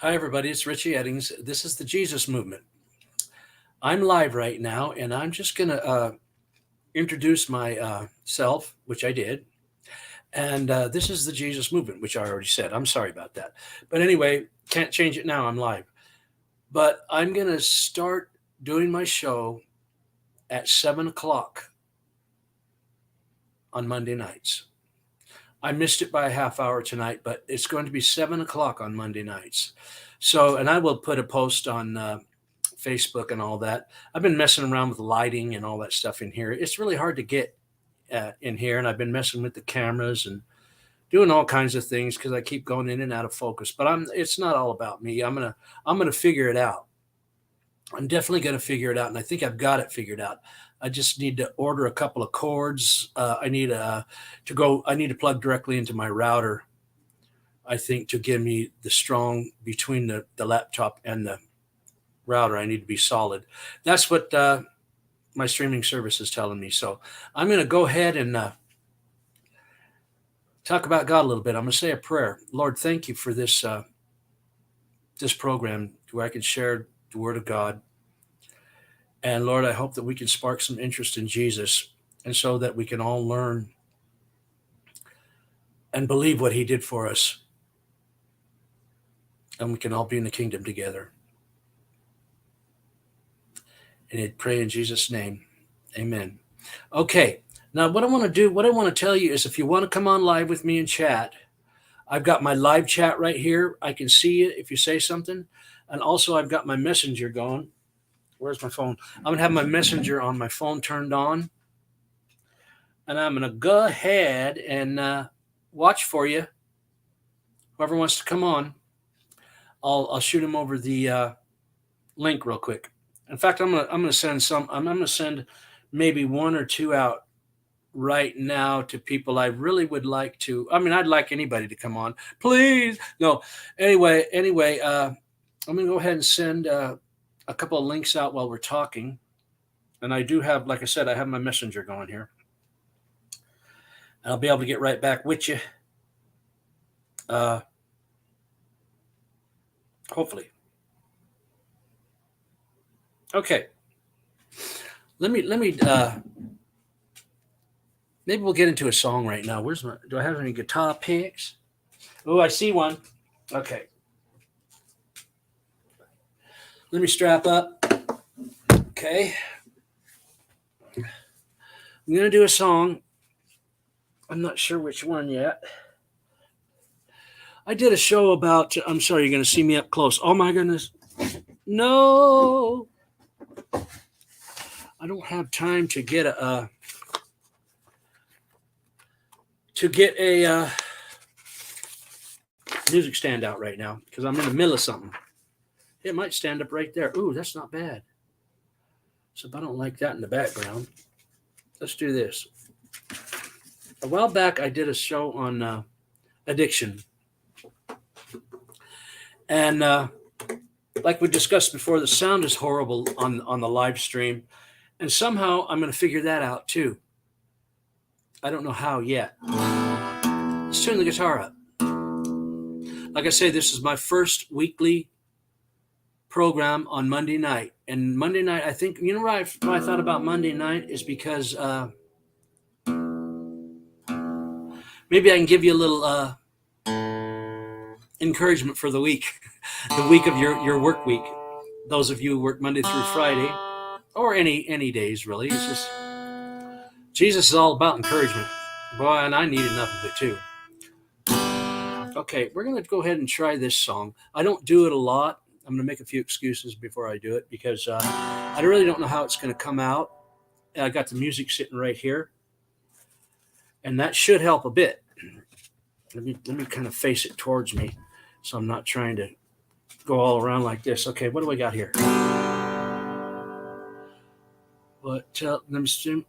Hi, everybody. It's Richie Eddings. This is the Jesus Movement. I'm live right now, and I'm just going to introduce myself, which I did. And this is the Jesus Movement, which I already said. I'm sorry about that. But anyway, can't change it now. I'm live. But I'm going to start doing my show at 7 o'clock on Monday nights. I missed it by a half hour tonight, but it's going to be 7 o'clock on Monday nights. So, and I will put a post on Facebook and all that. I've been messing around with lighting and all that stuff in here. It's really hard to get in here, and I've been messing with the cameras and doing all kinds of things because I keep going in and out of focus. But it's not all about me. I'm gonna figure it out. I'm definitely gonna figure it out, and I think I've got it figured out. I just need to order a couple of cords. I need to go. I need to plug directly into my router. I think to give me the strong between the laptop and the router, I need to be solid. That's what my streaming service is telling me. So I'm going to go ahead and talk about God a little bit. I'm going to say a prayer. Lord, thank you for this program where I can share the Word of God. And Lord, I hope that we can spark some interest in Jesus, and so that we can all learn and believe what He did for us, and we can all be in the kingdom together. And I pray in Jesus' name. Amen. Okay. Now, what I want to tell you is if you want to come on live with me and chat, I've got my live chat right here. I can see you if you say something. And also, I've got my messenger going. Where's my phone? I'm going to have my messenger on my phone turned on. And I'm going to go ahead and watch for you. Whoever wants to come on, I'll shoot him over the link real quick. In fact, I'm gonna send some. I'm gonna send maybe one or two out right now to people I really would like to. I mean, I'd like anybody to come on, please. No, anyway, I'm gonna go ahead and send a couple of links out while we're talking, and I do have, like I said, I have my messenger going here, and I'll be able to get right back with you. Hopefully. Okay. Let me maybe we'll get into a song right now. Do I have any guitar picks? Oh, I see one. Okay. Let me strap up. Okay. I'm going to do a song. I'm not sure which one yet. I did a show about, I'm sorry, you're going to see me up close. Oh my goodness. No. I don't have time to get a music stand out right now because I'm in the middle of something. It might stand up right there. Ooh, that's not bad. So if I don't like that in the background, let's do this. A while back, I did a show on addiction. And like we discussed before, the sound is horrible on the live stream. And somehow I'm going to figure that out too. I don't know how yet. Let's turn the guitar up. Like I say, this is my first weekly program on Monday night. And Monday night, I think, you know what I thought about Monday night is because maybe I can give you a little encouragement for the week, the week of your work week. Those of you who work Monday through Friday, or any days really. It's just Jesus is all about encouragement. Boy, and I need enough of it too. Okay, we're going to go ahead and try this song. I don't do it a lot. I'm going to make a few excuses before I do it because I really don't know how it's going to come out. I got the music sitting right here, and that should help a bit. Let me kind of face it towards me, so I'm not trying to go all around like this. Okay, what do we got here? What? Let me see.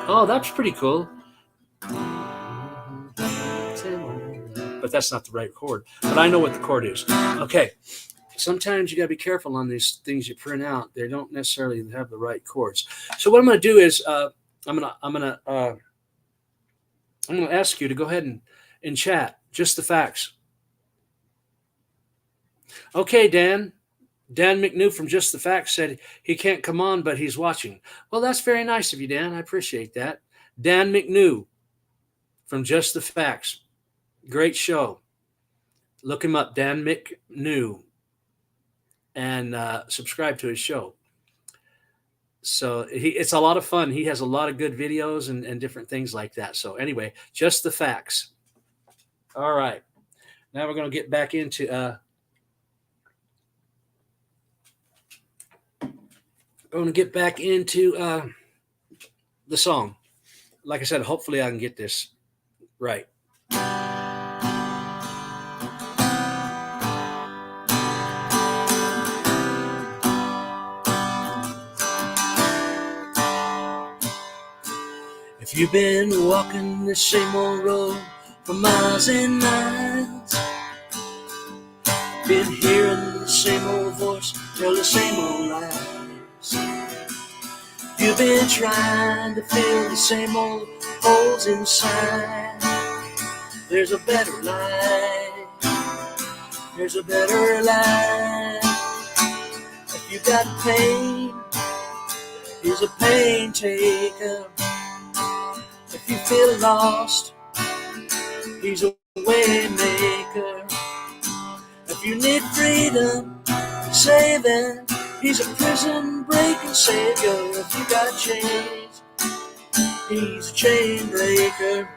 Oh, that's pretty cool. But that's not the right chord. But I know what the chord is. Okay. Sometimes you got to be careful on these things you print out. They don't necessarily have the right chords. So what I'm going to do is I'm going to I'm going to ask you to go ahead and chat. Just the facts. Okay, Dan. Dan McNew from Just the Facts said he can't come on, but he's watching. Well, that's very nice of you, Dan. I appreciate that. Dan McNew from Just the Facts. Great show. Look him up, Dan McNew, and subscribe to his show. So it's a lot of fun. He has a lot of good videos and different things like that. So anyway, Just the Facts. All right. Now we're going to get back into the song. Like I said, hopefully I can get this right. If you've been walking the same old road for miles and miles, been hearing the same old voice tell the same old lies, you've been trying to fill the same old holes inside. There's a better life. There's a better life. If you got pain, he's a pain taker. If you feel lost, he's a way maker. If you need freedom, saving, he's a prison breaking savior. If you got chains, he's a chain breaker.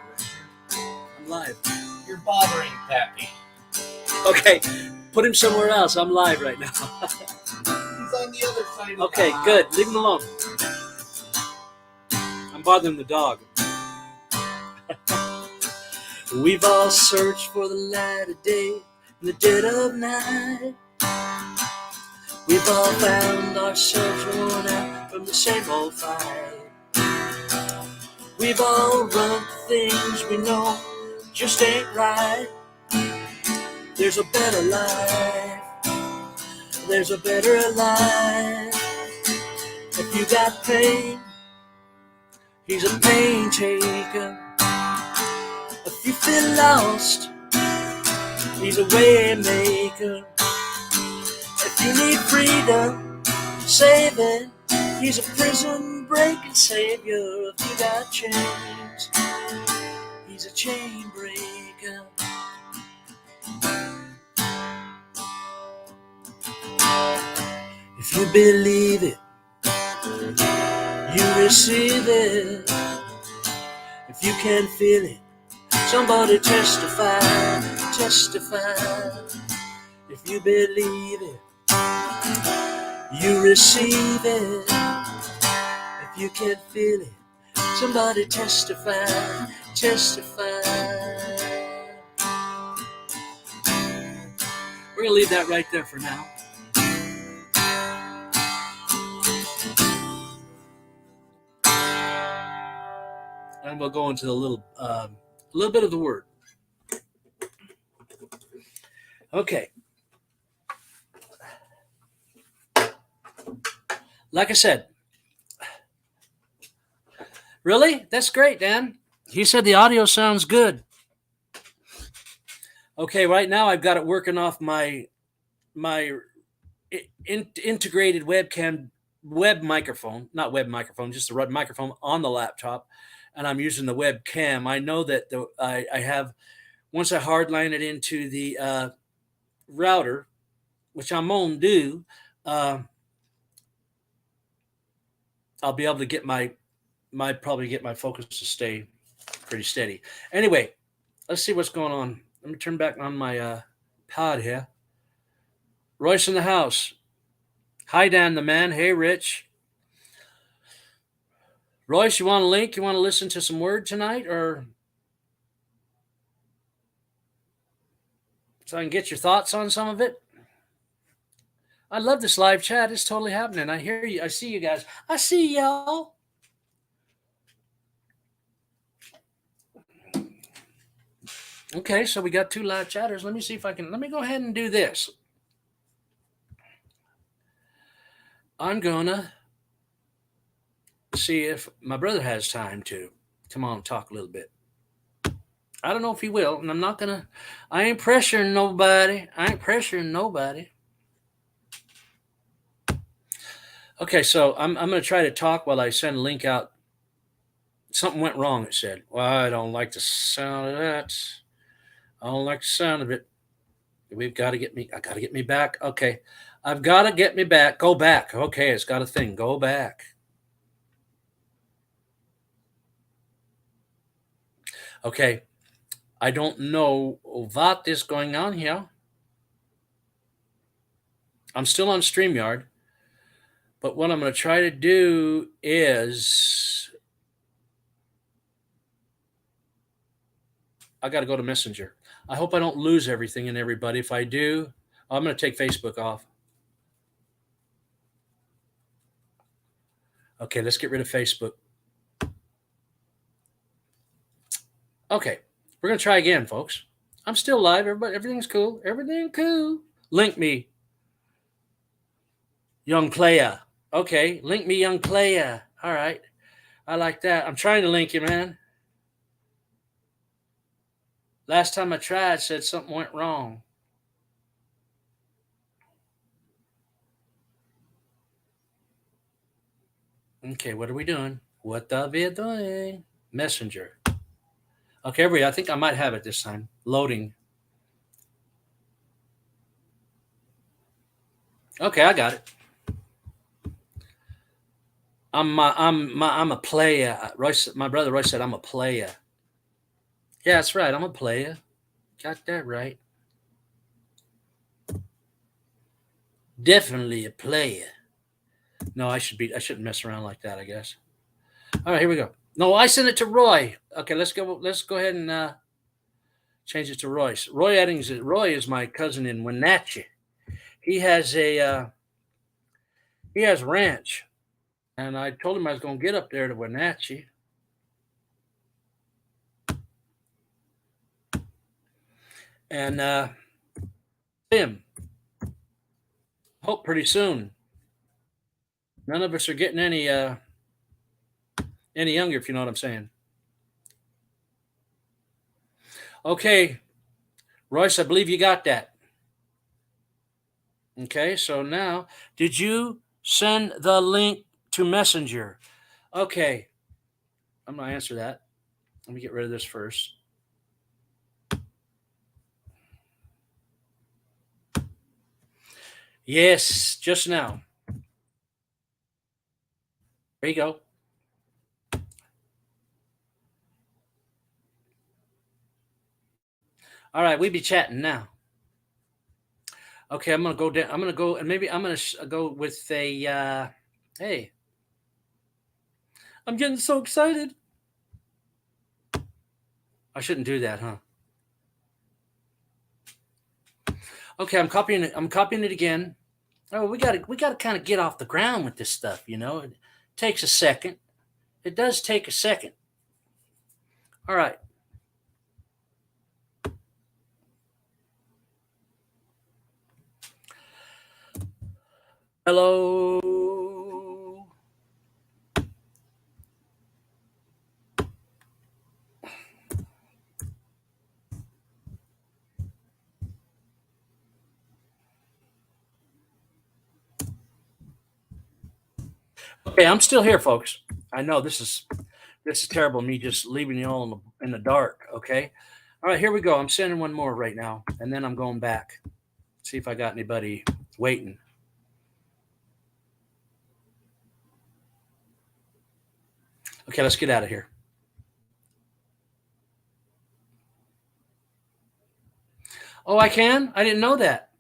I'm live. You're bothering Pappy. Okay, put him somewhere else. I'm live right now. He's on the other side of Okay, the good. Leave him alone. I'm bothering the dog. We've all searched for the light of day in the dead of night. We've all found ourselves worn out from the same old fight. We've all run to things we know just ain't right. There's a better life. There's a better life. If you got pain, he's a pain taker. If you feel lost, he's a way maker. If you need freedom, saving, he's a prison breaking savior. If you got chains, he's a chain breaker. If you believe it, you receive it. If you can feel it, somebody testify, testify. If you believe it, you receive it. If you can feel it, somebody testify, testify. We're going to leave that right there for now. And we'll go into a little bit of the word. Okay. Like I said, really? That's great, Dan. He said the audio sounds good. Okay, right now I've got it working off my integrated web microphone, not web microphone, just the microphone on the laptop, and I'm using the webcam. I know that I have, once I hardline it into the router, which I'm going to do, I'll be able to get probably get my focus to stay pretty steady. Anyway, let's see what's going on. Let me turn back on my pod here. Royce in the house. Hi, Dan the man. Hey, Rich. Royce, you want a link? You want to listen to some word tonight, or so I can get your thoughts on some of it? I love this live chat. It's totally happening. I hear you. I see you guys. I see y'all. Okay, so we got two live chatters. Let me see if I can. Let me go ahead and do this. I'm gonna see if my brother has time to come on and talk a little bit. I don't know if he will, and I'm not gonna. I ain't pressuring nobody. I ain't pressuring nobody. Okay, so I'm gonna try to talk while I send a link out. Something went wrong. It said, "Well, I don't like the sound of that. I don't like the sound of it. We've got to get me. I got to get me back. Okay, I've got to get me back. Go back. Okay, it's got a thing. Go back. Okay, I don't know what is going on here. I'm still on StreamYard, but what I'm going to try to do is I got to go to Messenger. I hope I don't lose everything and everybody. If I do, I'm going to take Facebook off. Okay, let's get rid of Facebook. Okay, we're going to try again, folks. I'm still live, everybody. Everything's cool. Everything cool. Link me, young player. Okay, link me, young player. All right. I like that. I'm trying to link you, man. Last time I tried, said something went wrong. Okay, what are we doing? What are we doing? Messenger. Okay, everybody, I think I might have it this time. Loading. Okay, I got it. I'm a player. Royce, my brother Royce said I'm a player. Yeah, that's right. I'm a player. Got that right. Definitely a player. No, I shouldn't mess around like that, I guess. All right, here we go. No, I sent it to Roy. Okay, let's go ahead and change it to Royce. Roy Eddings. Roy is my cousin in Wenatchee. He has ranch, and I told him I was going to get up there to Wenatchee. And him. Hope pretty soon. None of us are getting any younger, if you know what I'm saying. Okay, Royce, I believe you got that. Okay, so now, did you send the link to Messenger? Okay, I'm going to answer that. Let me get rid of this first. Yes, just now. There you go. All right, we be chatting now. Okay, I'm gonna go down. I'm gonna go, and maybe I'm gonna go with a. Hey, I'm getting so excited. I shouldn't do that, huh? Okay, I'm copying it. I'm copying it again. Oh, we gotta kind of get off the ground with this stuff. You know, it takes a second. It does take a second. All right. Hello. Okay, I'm still here, folks. I know this is terrible. Me just leaving you all in the dark. Okay. All right, here we go. I'm sending one more right now, and then I'm going back. See if I got anybody waiting. Okay, let's get out of here. Oh, I can? I didn't know that.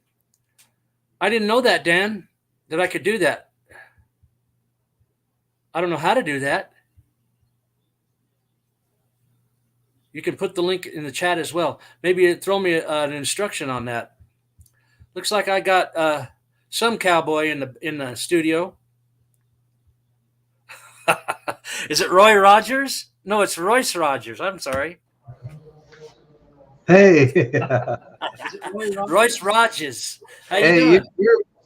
I didn't know that, Dan, that I could do that. I don't know how to do that. You can put the link in the chat as well. Maybe throw me an instruction on that. Looks like I got some cowboy in the studio. Is it Roy Rogers? No, it's Royce Rogers. I'm sorry. Hey, Royce Rogers. How you hey, doing?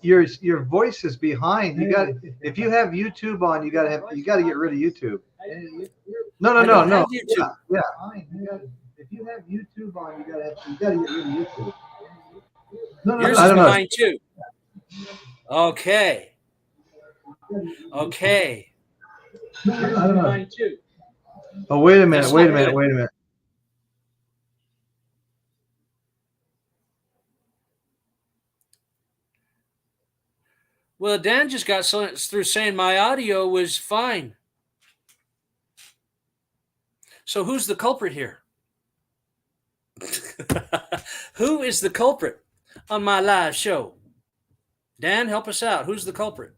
your voice is behind. You got if you have YouTube on, you got to get rid of YouTube. No. YouTube. Yeah. If you have YouTube on, you gotta get rid of YouTube. No, Yours I is don't know. behind too. Okay. Okay. I don't know. Behind too. Oh, wait a minute. That's Wait a not minute. good. Wait a minute. Well, Dan just got through saying my audio was fine. So who's the culprit here? Who is the culprit on my live show? Dan, help us out. Who's the culprit?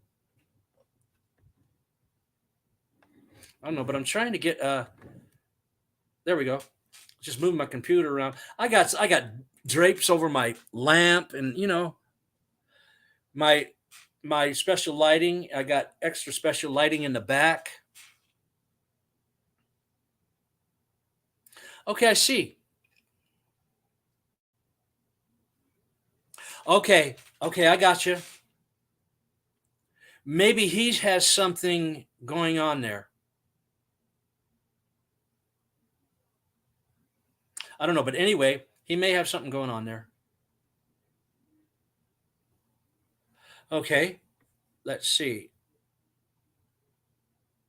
I don't know, but I'm trying to get there we go. Just moving my computer around. I got drapes over my lamp and my special lighting. I got extra special lighting in the back. Okay, I see. Okay, I got you. Maybe he has something going on there. I don't know, but anyway, he may have something going on there. Okay, let's see.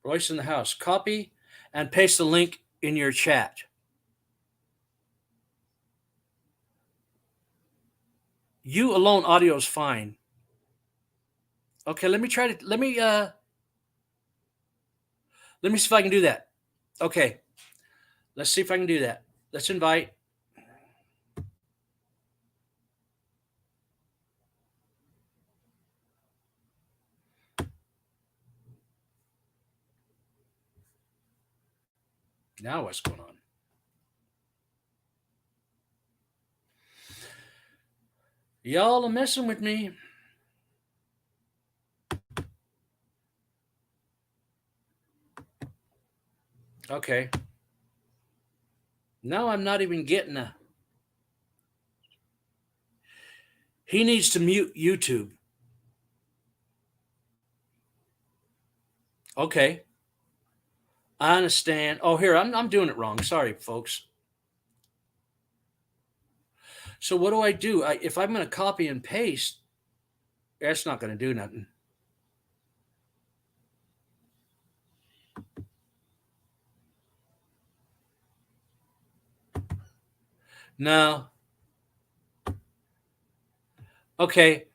Royce in the house. Copy and paste the link in your chat. You alone audio is fine. Okay, let me see if I can do that. Okay. Let's see if I can do that. Let's invite. Now what's going on? Y'all are messing with me. Okay. Now I'm not even getting a. He needs to mute YouTube. Okay. I understand. Oh, here, I'm doing it wrong. Sorry, folks. So what do I do? If I'm going to copy and paste, that's not going to do nothing. No. Okay.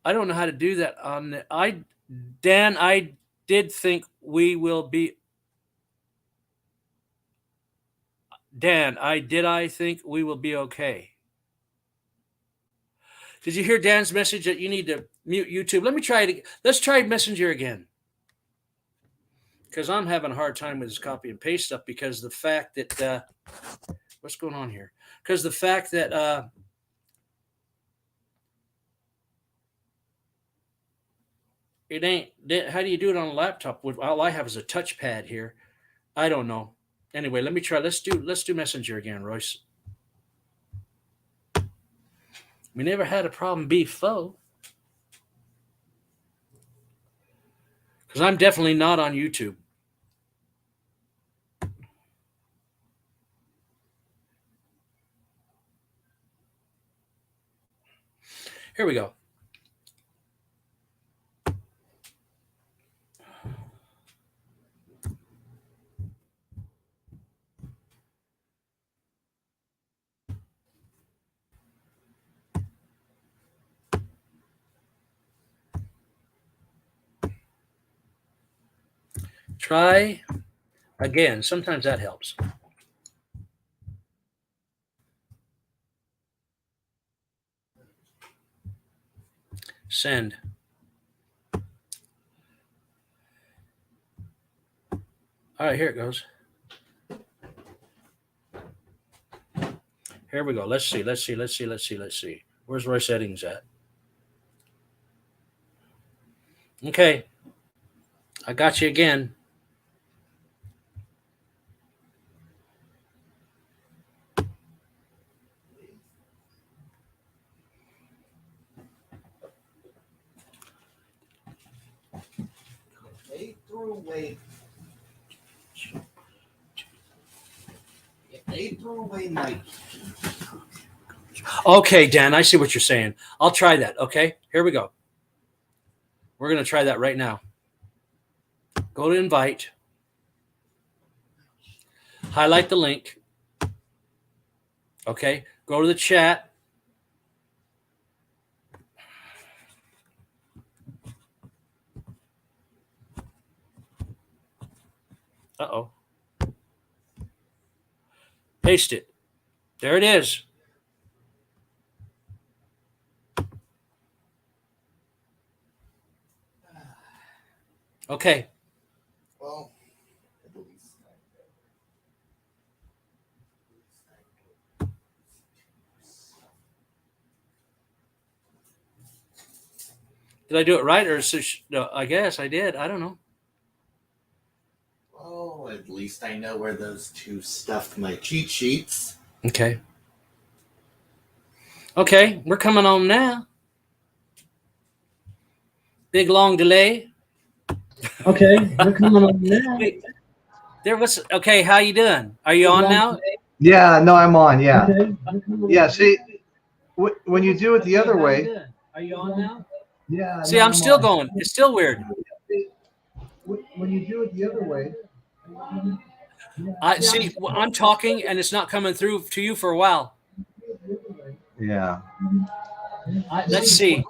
I don't know how to do that on the Dan, I did think we will be Dan, I think we will be okay. Did you hear Dan's message that you need to mute YouTube? Let me try it. Let's try Messenger again. Because I'm having a hard time with this copy and paste stuff because the fact that what's going on here? Because the fact that it ain't. How do you do it on a laptop? All I have is a touchpad here. I don't know. Anyway, let me try. Let's do Messenger again, Royce. We never had a problem before. Because I'm definitely not on YouTube. Here we go. Try again. Sometimes that helps. Send. All right, here it goes. Here we go. Let's see. Where's Royce Eddings at? Okay. I got you again. They threw away. They threw away my. Okay, Dan, I see what you're saying. I'll try that. Okay, here we go. We're going to try that right now. Go to invite. Highlight the link. Okay, go to the chat. Uh-oh. Paste it. There it is. Okay. Well, at least Did I do it right, or no? I guess I did. I don't know. well, at least I know where those two stuffed my cheat sheets. Okay. Okay, we're coming on now. Big long delay. Okay, we're coming on now. Wait, there was. Okay, how you doing? Are you on now? Yeah, no, I'm on. Yeah, Okay. yeah. See, when you do it the other way. Are you on now? Yeah. See, no, I'm still on. going. It's still weird. When you do it the other way. I see. I'm talking, and it's not coming through to you for a while. Yeah. Let's see.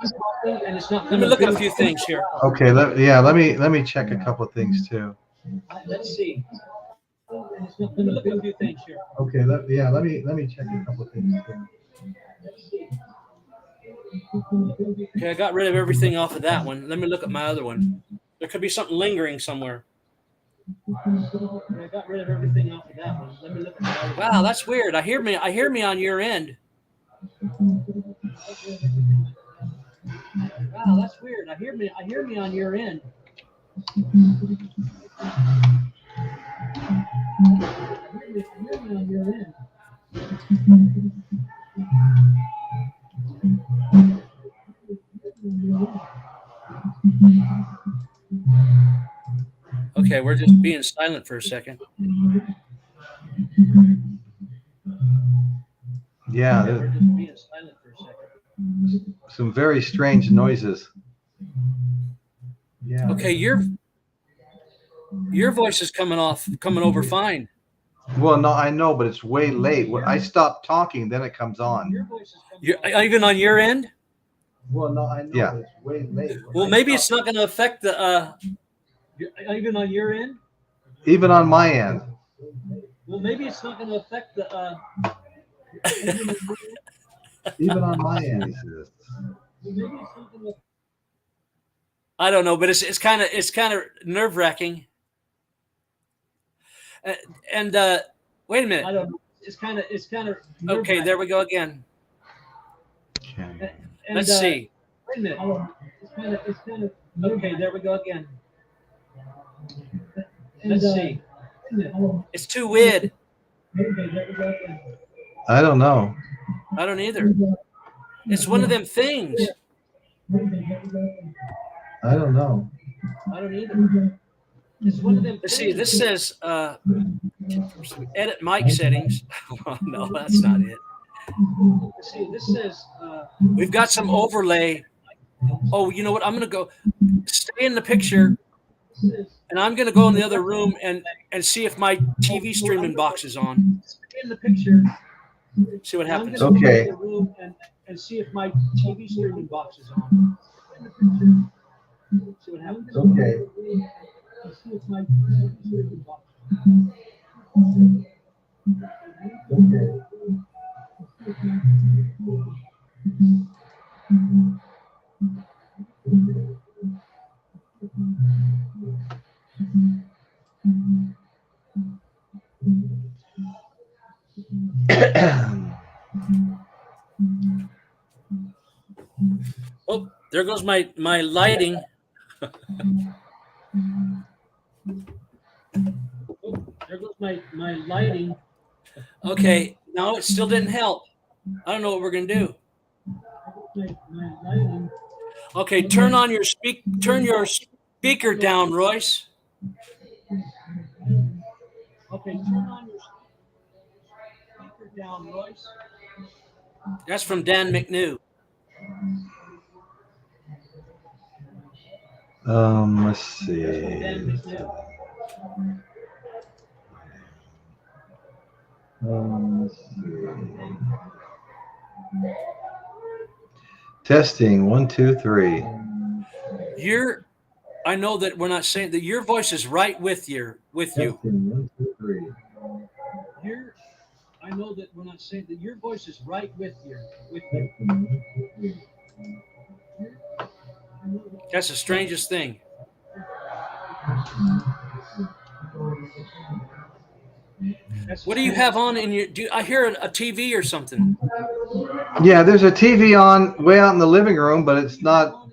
Let me look at a few things here. Okay. Let me check a couple of things too. Let's see. Let me look at a few things here. Okay. Let me check a couple of things too. Okay, I got rid of everything off of that one. Let me look at my other one. There could be something lingering somewhere. Okay, I got rid of everything off of that one. Let me look at my other one. Wow, that's weird. I hear me on your end. Wow, that's weird. I hear me on your end. I hear me on your end. Okay, we're just being silent for a second. Yeah. Okay, we're just being silent for a second. Some very strange noises. Yeah. Okay, your voice is coming over fine. Well, no, I know, but it's way late. When I stop talking, then it comes on. You're, even on your end? Well, no, I know, Yeah. but it's way late. Well, maybe it's not going to affect the. Even on your end? Even on my end. Well, maybe it's not going to affect the. Even on my end. I don't know, but it's kind of nerve wracking. And wait a minute. I don't know. It's kind of. Okay, there we go again. Okay. Let's see. Wait a minute. It's kind of. Okay, there we go again. Let's see. It's too weird. I don't know. I don't either. It's one of them things. I don't know. I don't either. It's one of them. See, this says edit mic settings. Oh, no, that's not it. See, this says we've got some overlay. Oh, you know what? I'm going to go stay in the picture, and I'm going to go in the other room and see if my TV streaming box is on. Stay in the picture. See what happens. Okay. And see if my TV streaming box is on. See what happens. Okay. See if my TV streaming box is Okay. Oh, there goes my lighting. Oh, there goes my lighting. Okay, no, it still didn't help. I don't know what we're gonna do. Okay, turn your speaker down, Royce. Okay, turn on your. That's from Dan McNew. Let's see. Let's see. Testing 1, 2, 3. I know that we're not saying that your voice is right with you. Testing 1, 2, 3. I know that we're not saying that your voice is right with you. That's the strangest thing. What do you have on in your? I hear a TV or something? Yeah, there's a TV on way out in the living room, but it's not.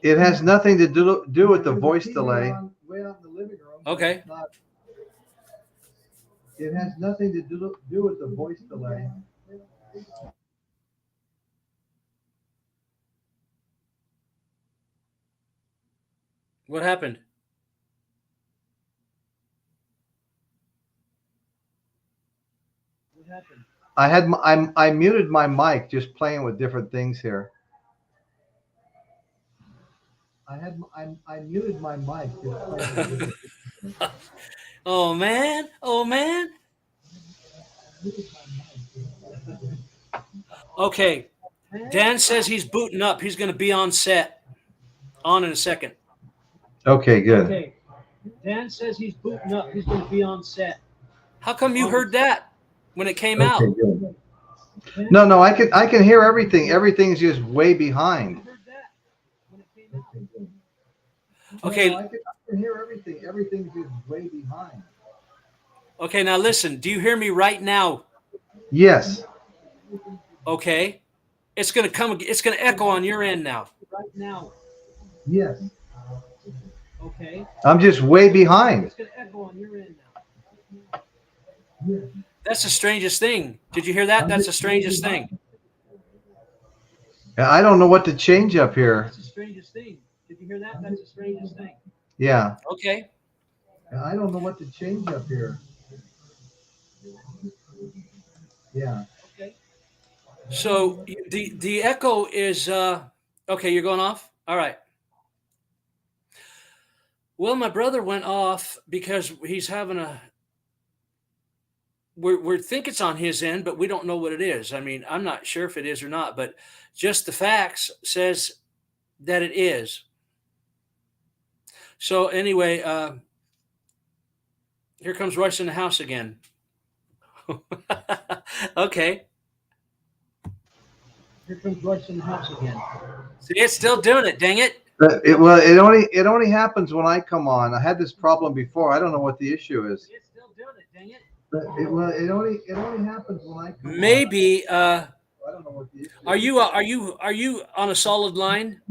It has nothing to do with the voice delay. Okay. It has nothing to do with the voice delay. What happened? I muted my mic, just playing with different things here. I muted my mic, just playing with different things. Oh man! Okay. Dan says he's booting up. He's going to be on set. On in a second. Okay, good. Okay. Dan says he's booting up. He's going to be on set. How come you heard that when it came out? Good. No, I can hear everything. Everything's just way behind. Okay. No, I can hear everything. Everything's just way behind. Okay, now listen. Do you hear me right now? Yes. Okay. It's going to echo on your end now. Right now. Yes. Okay. I'm just way behind. It's going to echo on your end now. That's the strangest thing. Did you hear that? That's the strangest thing. I don't know what to change up here. That's the strangest thing. Did you hear that? That's the strangest thing. Yeah. Okay. I don't know what to change up here. Yeah. Okay. So the echo is okay. You're going off. All right. Well, my brother went off because he's having a. We think it's on his end, but we don't know what it is. I mean, I'm not sure if it is or not, but just the facts says that it is. So anyway, here comes Royce in the house again. Okay. Here comes Royce in the house again. See, it's still doing it. Dang it! It only happens when I come on. I had this problem before. I don't know what the issue is. It's still doing it. Dang it! It only happens when I come on. Maybe. I don't know what the issue is. Are you on a solid line?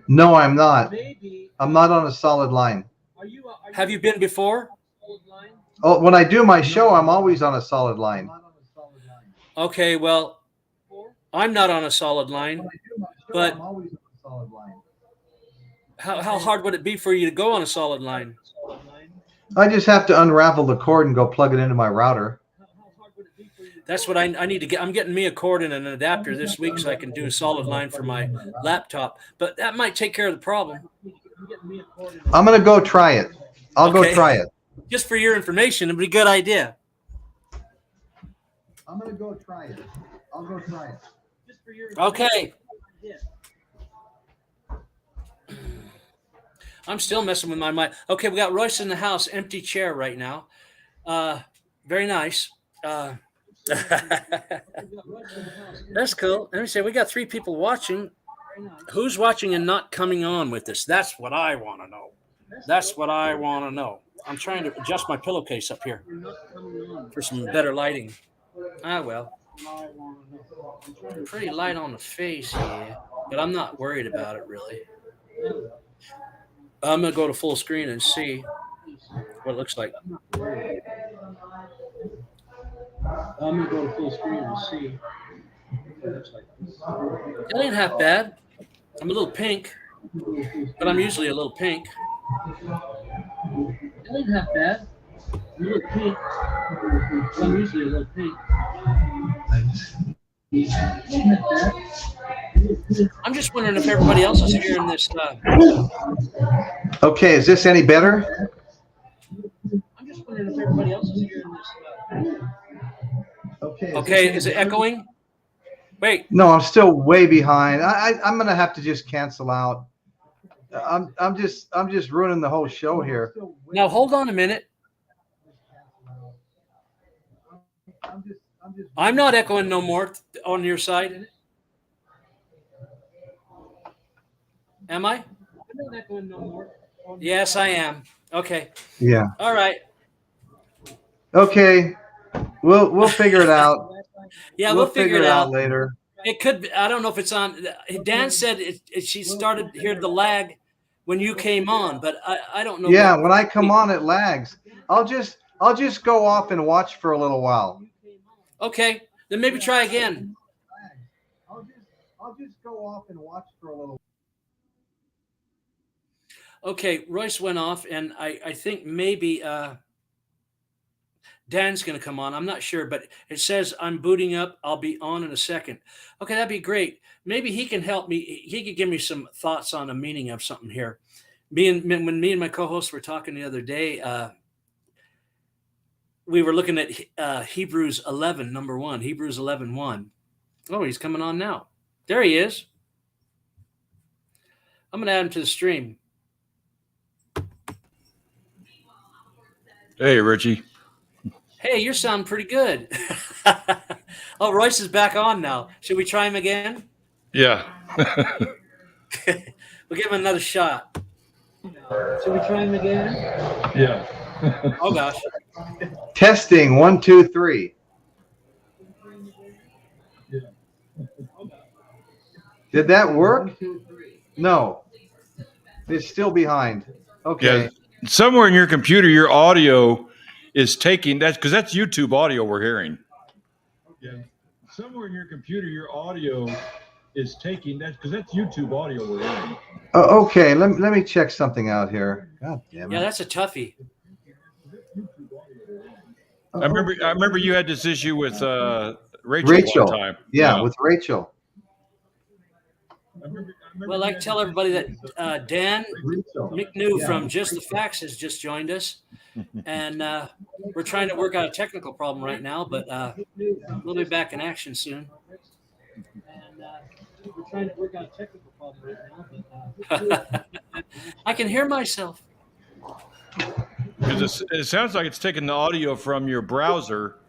No, I'm not. Maybe. I'm not on a solid line. Have you been before? Oh, when I do my show, I'm always on a solid line. Okay, well, I'm not on a solid line, but I'm always on a solid line. how hard would it be for you to go on a solid line? I just have to unravel the cord and go plug it into my router. That's what I need to get. I'm getting me a cord and an adapter this week so I can do a solid line for my laptop, but that might take care of the problem. I'm going to go try it. I'll go try it. Just for your information, it'd be a good idea. I'm going to go try it. I'll go try it. Okay. I'm still messing with my mic. Okay, we got Royce in the house, empty chair right now. Very nice. That's cool. Let me say, we got 3 people watching. Who's watching and not coming on with us? That's what I want to know. That's what I want to know. I'm trying to adjust my pillowcase up here for some better lighting. Well. Pretty light on the face here, but I'm not worried about it really. I'm going to go to full screen and see what it looks like. I'm going to go to full screen and see what it looks like. It ain't half bad. I'm a little pink, but I'm usually a little pink. It ain't half bad. I'm a little pink, I'm usually a little pink. I'm just wondering if everybody else is hearing this. Okay, is this any better? I'm just wondering if everybody else is hearing this. Okay. Okay, is it echoing? Wait. No, I'm still way behind. I'm gonna have to just cancel out. I'm just ruining the whole show here. Now hold on a minute. I'm not echoing no more on your side. Am I? I'm not echoing no more. Yes, I am. Okay. Yeah. All right. Okay. We'll figure it out. Yeah, we'll figure it out later. It could be. I don't know if it's on. Dan said she started hearing the lag when you came on, but I don't know. Yeah, when I come on, it lags. I'll just go off and watch for a little while. Okay, then maybe try again. I'll just go off and watch for a little. Okay, Royce went off, and I think maybe Dan's going to come on. I'm not sure, but it says I'm booting up. I'll be on in a second. Okay, that'd be great. Maybe he can help me. He could give me some thoughts on the meaning of something here. When me and my co-host were talking the other day, we were looking at Hebrews 11, number 1, Hebrews 11:1. Oh, he's coming on now. There he is. I'm going to add him to the stream. Hey, Richie. Hey, you sound pretty good. Oh, Royce is back on now. Should we try him again? Yeah. We'll give him another shot. Should we try him again? Yeah. Oh, gosh. Testing 1, 2, 3. Did that work? No. It's still behind. Okay. Yeah. Somewhere in your computer, your audio is taking that because that's YouTube audio we're hearing. Yeah. Somewhere in your computer, your audio is taking that because that's YouTube audio we're hearing. Okay. Let me check something out here. God damn it. Yeah, that's a toughie. I remember you had this issue with Rachel one time. Yeah, with Rachel. Well, I'd like to tell everybody that Dan McNew from Just the Facts has just joined us. And we're trying to work out a technical problem right now, but we'll be back in action soon. And we're trying to work out a technical problem right now, but I can hear myself. Because it sounds like it's taking the audio from your browser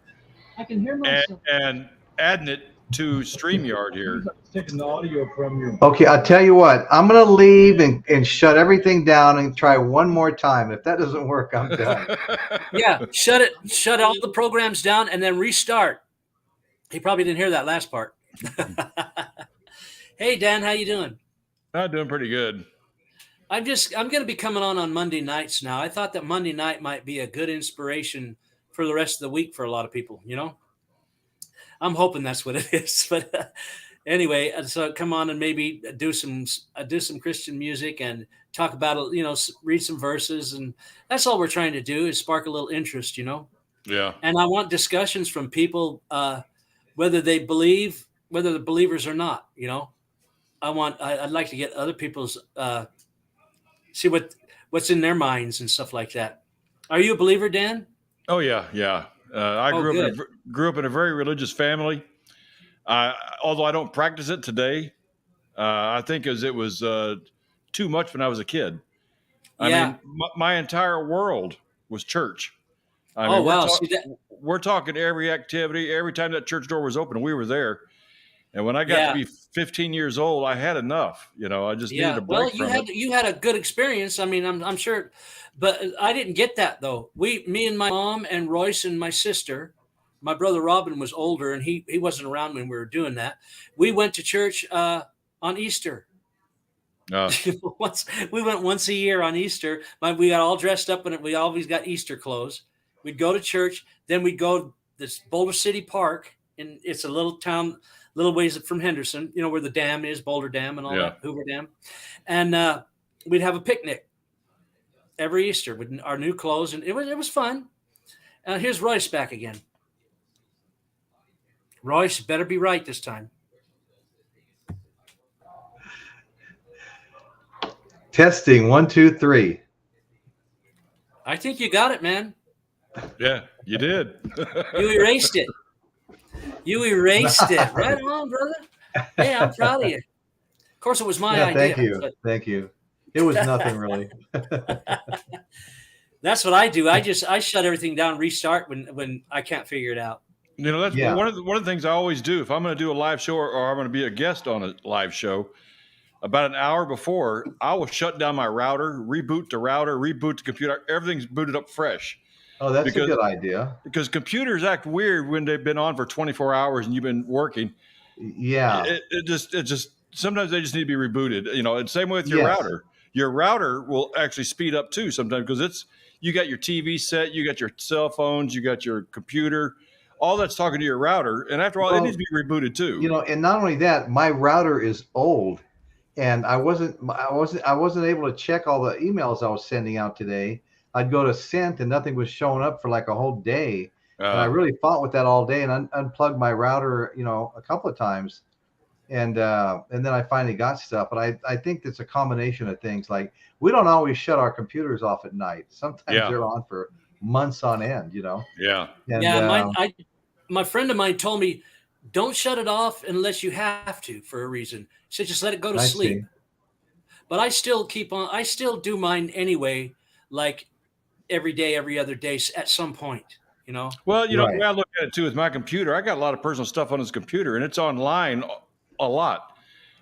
I can hear myself. and adding it to StreamYard here. It's taking the audio from your. Okay, I'll tell you what. I'm going to leave and shut everything down and try one more time. If that doesn't work, I'm done. Yeah, shut all the programs down and then restart. He probably didn't hear that last part. Hey, Dan, how you doing? I'm doing pretty good. I'm going to be coming on Monday nights now. I thought that Monday night might be a good inspiration for the rest of the week for a lot of people, you know? I'm hoping that's what it is. But anyway, so come on and maybe do some Christian music and talk about, read some verses. And that's all we're trying to do is spark a little interest, you know? Yeah. And I want discussions from people, whether they're believers or not, you know? I'd like to get other people's, see what's in their minds and stuff like that. Are you a believer, Dan? Oh yeah, yeah. I grew up in a very religious family. Although I don't practice it today, I think it was too much when I was a kid. I mean, my entire world was church. I mean, wow! We're talking every activity, every time that church door was open, we were there. And when I got to be 15 years old, I had enough. You know, I just needed a break from it. You had a good experience. I mean, I'm sure, but I didn't get that though. Me and my mom and Royce and my sister, my brother Robin was older and he wasn't around when we were doing that. We went to church on Easter. We went once a year on Easter. We got all dressed up and we always got Easter clothes. We'd go to church, then we'd go to this Boulder City Park, and it's a little town. Little ways from Henderson, you know, where the dam is, Boulder Dam and all that, Hoover Dam. And we'd have a picnic every Easter with our new clothes. And it was fun. Here's Royce back again. Royce, better be right this time. Testing 1, 2, 3. I think you got it, man. Yeah, you did. You erased it. You erased it. Right on, brother. Hey, I'm proud of you. Of course, it was my idea. Thank you. But Thank you. It was nothing really. that's what I do. I shut everything down, restart when I can't figure it out. You know, that's one of the things I always do. If I'm going to do a live show or I'm going to be a guest on a live show, about an hour before, I will shut down my router, reboot the computer. Everything's booted up fresh. Oh, that's a good idea. Because computers act weird when they've been on for 24 hours and you've been working. Yeah. It just sometimes they just need to be rebooted. You know, and same way with your router. Your router will actually speed up too sometimes because you got your TV set, you got your cell phones, you got your computer. All that's talking to your router, and after all, it needs to be rebooted too. You know, and not only that, my router is old, and I wasn't able to check all the emails I was sending out today. I'd go to send, and nothing was showing up for like a whole day. And I really fought with that all day, and unplugged my router, you know, a couple of times, and then I finally got stuff. But I think it's a combination of things. Like we don't always shut our computers off at night. Sometimes they're on for months on end. You know. Yeah. And, my friend of mine told me, don't shut it off unless you have to for a reason. He said, just let it go to sleep. But I still I still do mine anyway, like every day, every other day at some point, you know? Well, you know, the way I look at it too with my computer, I got a lot of personal stuff on this computer and it's online a lot,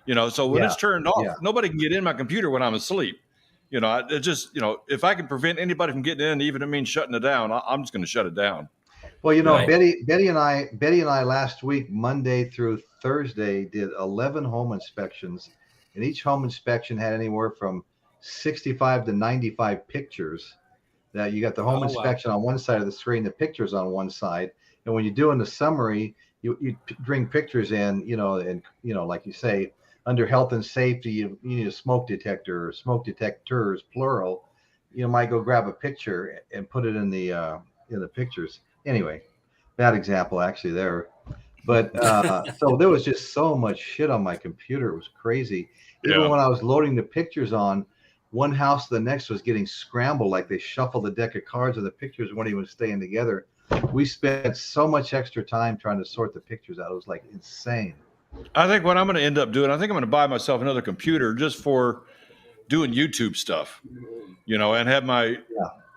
you know, so when it's turned off, nobody can get in my computer when I'm asleep. You know, it just, you know, if I can prevent anybody from getting in, even if it means shutting it down, I'm just going to shut it down. Well, you know, Betty and I last week, Monday through Thursday, did 11 home inspections, and each home inspection had anywhere from 65 to 95 pictures. That you got the home inspection on one side of the screen, the pictures on one side, and when you're doing the summary, you bring pictures in, you know, and you know, like you say, under health and safety, you need a smoke detector or smoke detectors, plural. You might go grab a picture and put it in the pictures. Anyway, bad example actually there, but so there was just so much shit on my computer. It was crazy. Even when I was loading the pictures on, one house to the next was getting scrambled, like they shuffled the deck of cards and the pictures weren't even staying together. We spent so much extra time trying to sort the pictures out. It was like insane. I think what I'm going to end up doing, I think I'm going to buy myself another computer just for doing YouTube stuff, you know, and have my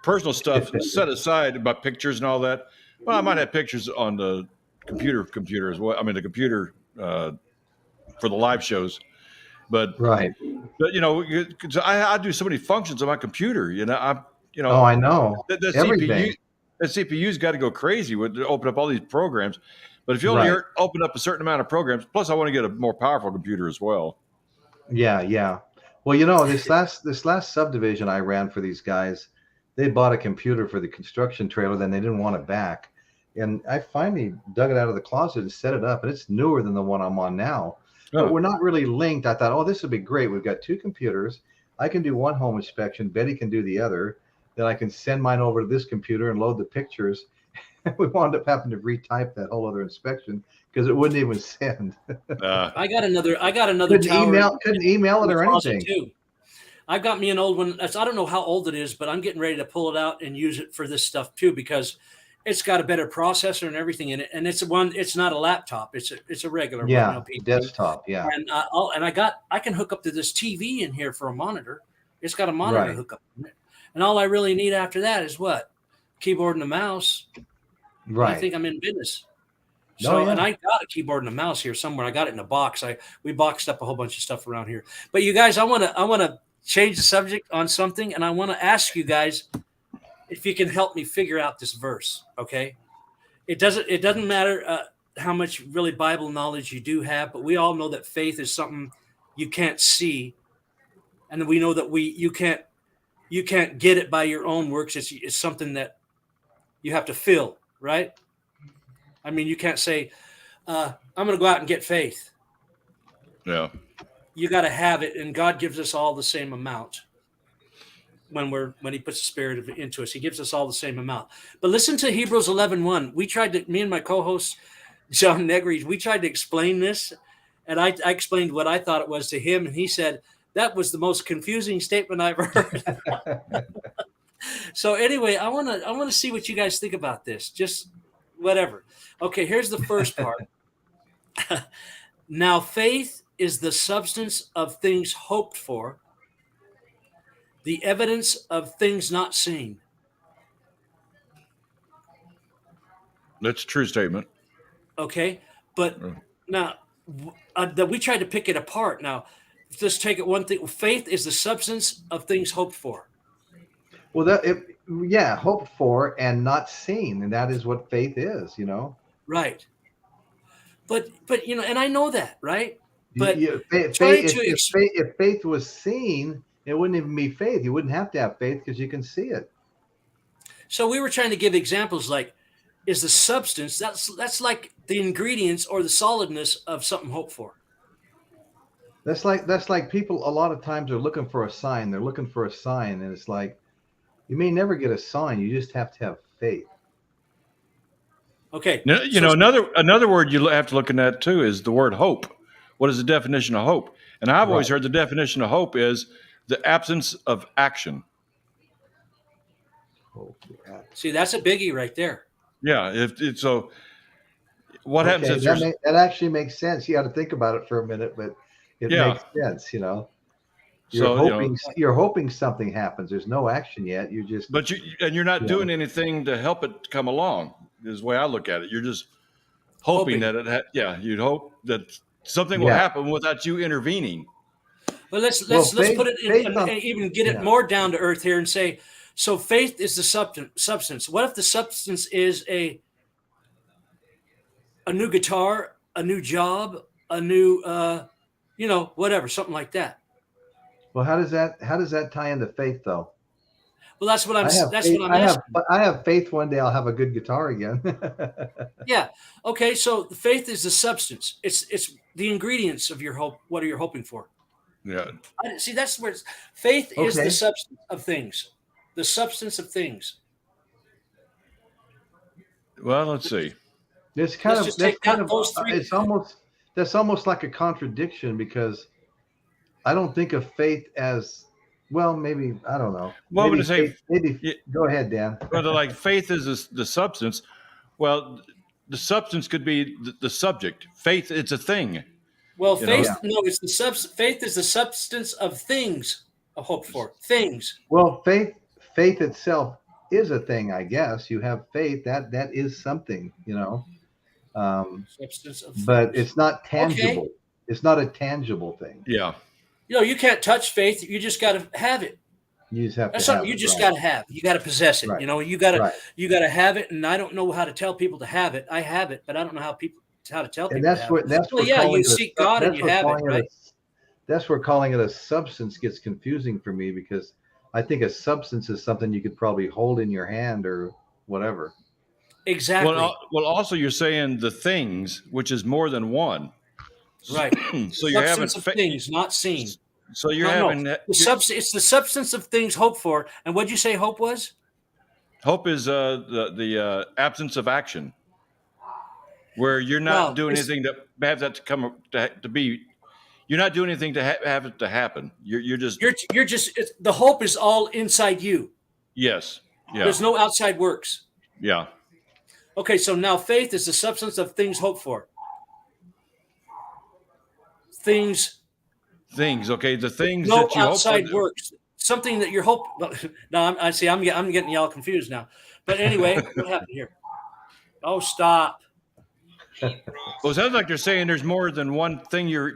personal stuff set aside, my pictures and all that. Well, I might have pictures on the computer as well. I mean, the computer for the live shows, but you know, I do so many functions on my computer. You know, I know the CPU's got to go crazy with to open up all these programs. But if you only open up a certain amount of programs, plus I want to get a more powerful computer as well. Yeah. Well, you know, this last subdivision I ran for these guys, they bought a computer for the construction trailer, then they didn't want it back. And I finally dug it out of the closet and set it up, and it's newer than the one I'm on now. But we're not really linked. I thought, oh, this would be great. We've got two computers. I can do one home inspection. Betty can do the other. Then I can send mine over to this computer and load the pictures. We wound up having to retype that whole other inspection because it wouldn't even send. I got another couldn't email it or anything. Too. I've got me an old one. I don't know how old it is, but I'm getting ready to pull it out and use it for this stuff too, because it's got a better processor and everything in it. And it's not a laptop. It's a regular desktop. Yeah. And I can hook up to this TV in here for a monitor. It's got a monitor hookup in it. And all I really need after that is what? Keyboard and a mouse. Right. I think I'm in business. So, and I got a keyboard and a mouse here somewhere. I got it in a box. We boxed up a whole bunch of stuff around here. But you guys, I want to change the subject on something, and I want to ask you guys if you can help me figure out this verse. Okay, it doesn't matter how much really Bible knowledge you do have, but we all know that faith is something you can't see, and we know that you can't get it by your own works. It's something that you have to feel, right? I mean, you can't say, I'm going to go out and get faith. Yeah. You got to have it, and God gives us all the same amount. when he puts the Spirit into us. He gives us all the same amount. But listen to Hebrews 11:1. We tried to, me and my co-host John Negri, we tried to explain this, and I explained what I thought it was to him, and he said that was the most confusing statement I've ever heard. So anyway, I want to see what you guys think about this. Just whatever. Okay, here's the first part. Now, faith is the substance of things hoped for, the evidence of things not seen. That's a true statement. Okay, but now we tried to pick it apart. Now, let's take it one thing. Faith is the substance of things hoped for. Well, hoped for and not seen, and that is what faith is. Right. But and I know that, right? But if faith was seen, it wouldn't even be faith. You wouldn't have to have faith because you can see it. So we were trying to give examples like, is the substance, that's like the ingredients or the solidness of something hoped for. That's like people a lot of times are looking for a sign. They're looking for a sign, and it's like, you may never get a sign. You just have to have faith. Okay. Another word you have to look at that too is the word hope. What is the definition of hope? And I've always heard the definition of hope is the absence of action. See, that's a biggie right there. Yeah. What happens is that actually makes sense. You got to think about it for a minute, but it makes sense. You're hoping something happens. There's no action yet. You're not doing anything to help it come along. Is the way I look at it. You're just hoping that you'd hope that something will happen without you intervening. But let's put it in, and even get it more down to earth here and say, so faith is the substance. What if the substance is a new guitar, a new job, a new whatever, something like that? Well, how does that tie into faith though? Well, that's what I'm asking. I have faith one day I'll have a good guitar again. Yeah. Okay. So the faith is the substance. It's the ingredients of your hope. What are you hoping for? Yeah. See, that's where faith is the substance of things. The substance of things. Well, let's see. It's almost like a contradiction because I don't think of faith as, well, maybe, I don't know. Well, go ahead, Dan. Whether like faith is the substance. Well, the substance could be the subject. Faith, it's a thing. Well, it's the substance. Faith is the substance of things hoped for. Things. Well, faith itself is a thing, I guess. You have faith, that is something, Substance of things. But it's not tangible. Okay. It's not a tangible thing. Yeah. You can't touch faith. You just got to have it. You just have That's to something you just got to have. You got to possess it. Right. You got to have it. And I don't know how to tell people to have it. I have it, but I don't know how to tell people. And that's you seek God and you have it, right? That's where calling it a substance gets confusing for me because I think a substance is something you could probably hold in your hand or whatever. Exactly. Well, also you're saying the things, which is more than one. Right. So you're having things not seen. So you're having it's the substance of things hoped for. And what'd you say hope was? Hope is the absence of action, where you're not doing anything to have that to come to be. You're not doing anything to have it to happen. You're just the hope is all inside you. Yes. Yeah. There's no outside works. Yeah. Okay, so now faith is the substance of things hoped for. Things. Okay, the things that you outside hope for. Works. Something that you're hoping. No, I'm getting y'all confused now. But anyway, what happened here? Oh, stop. Well, it sounds like they're saying there's more than one thing you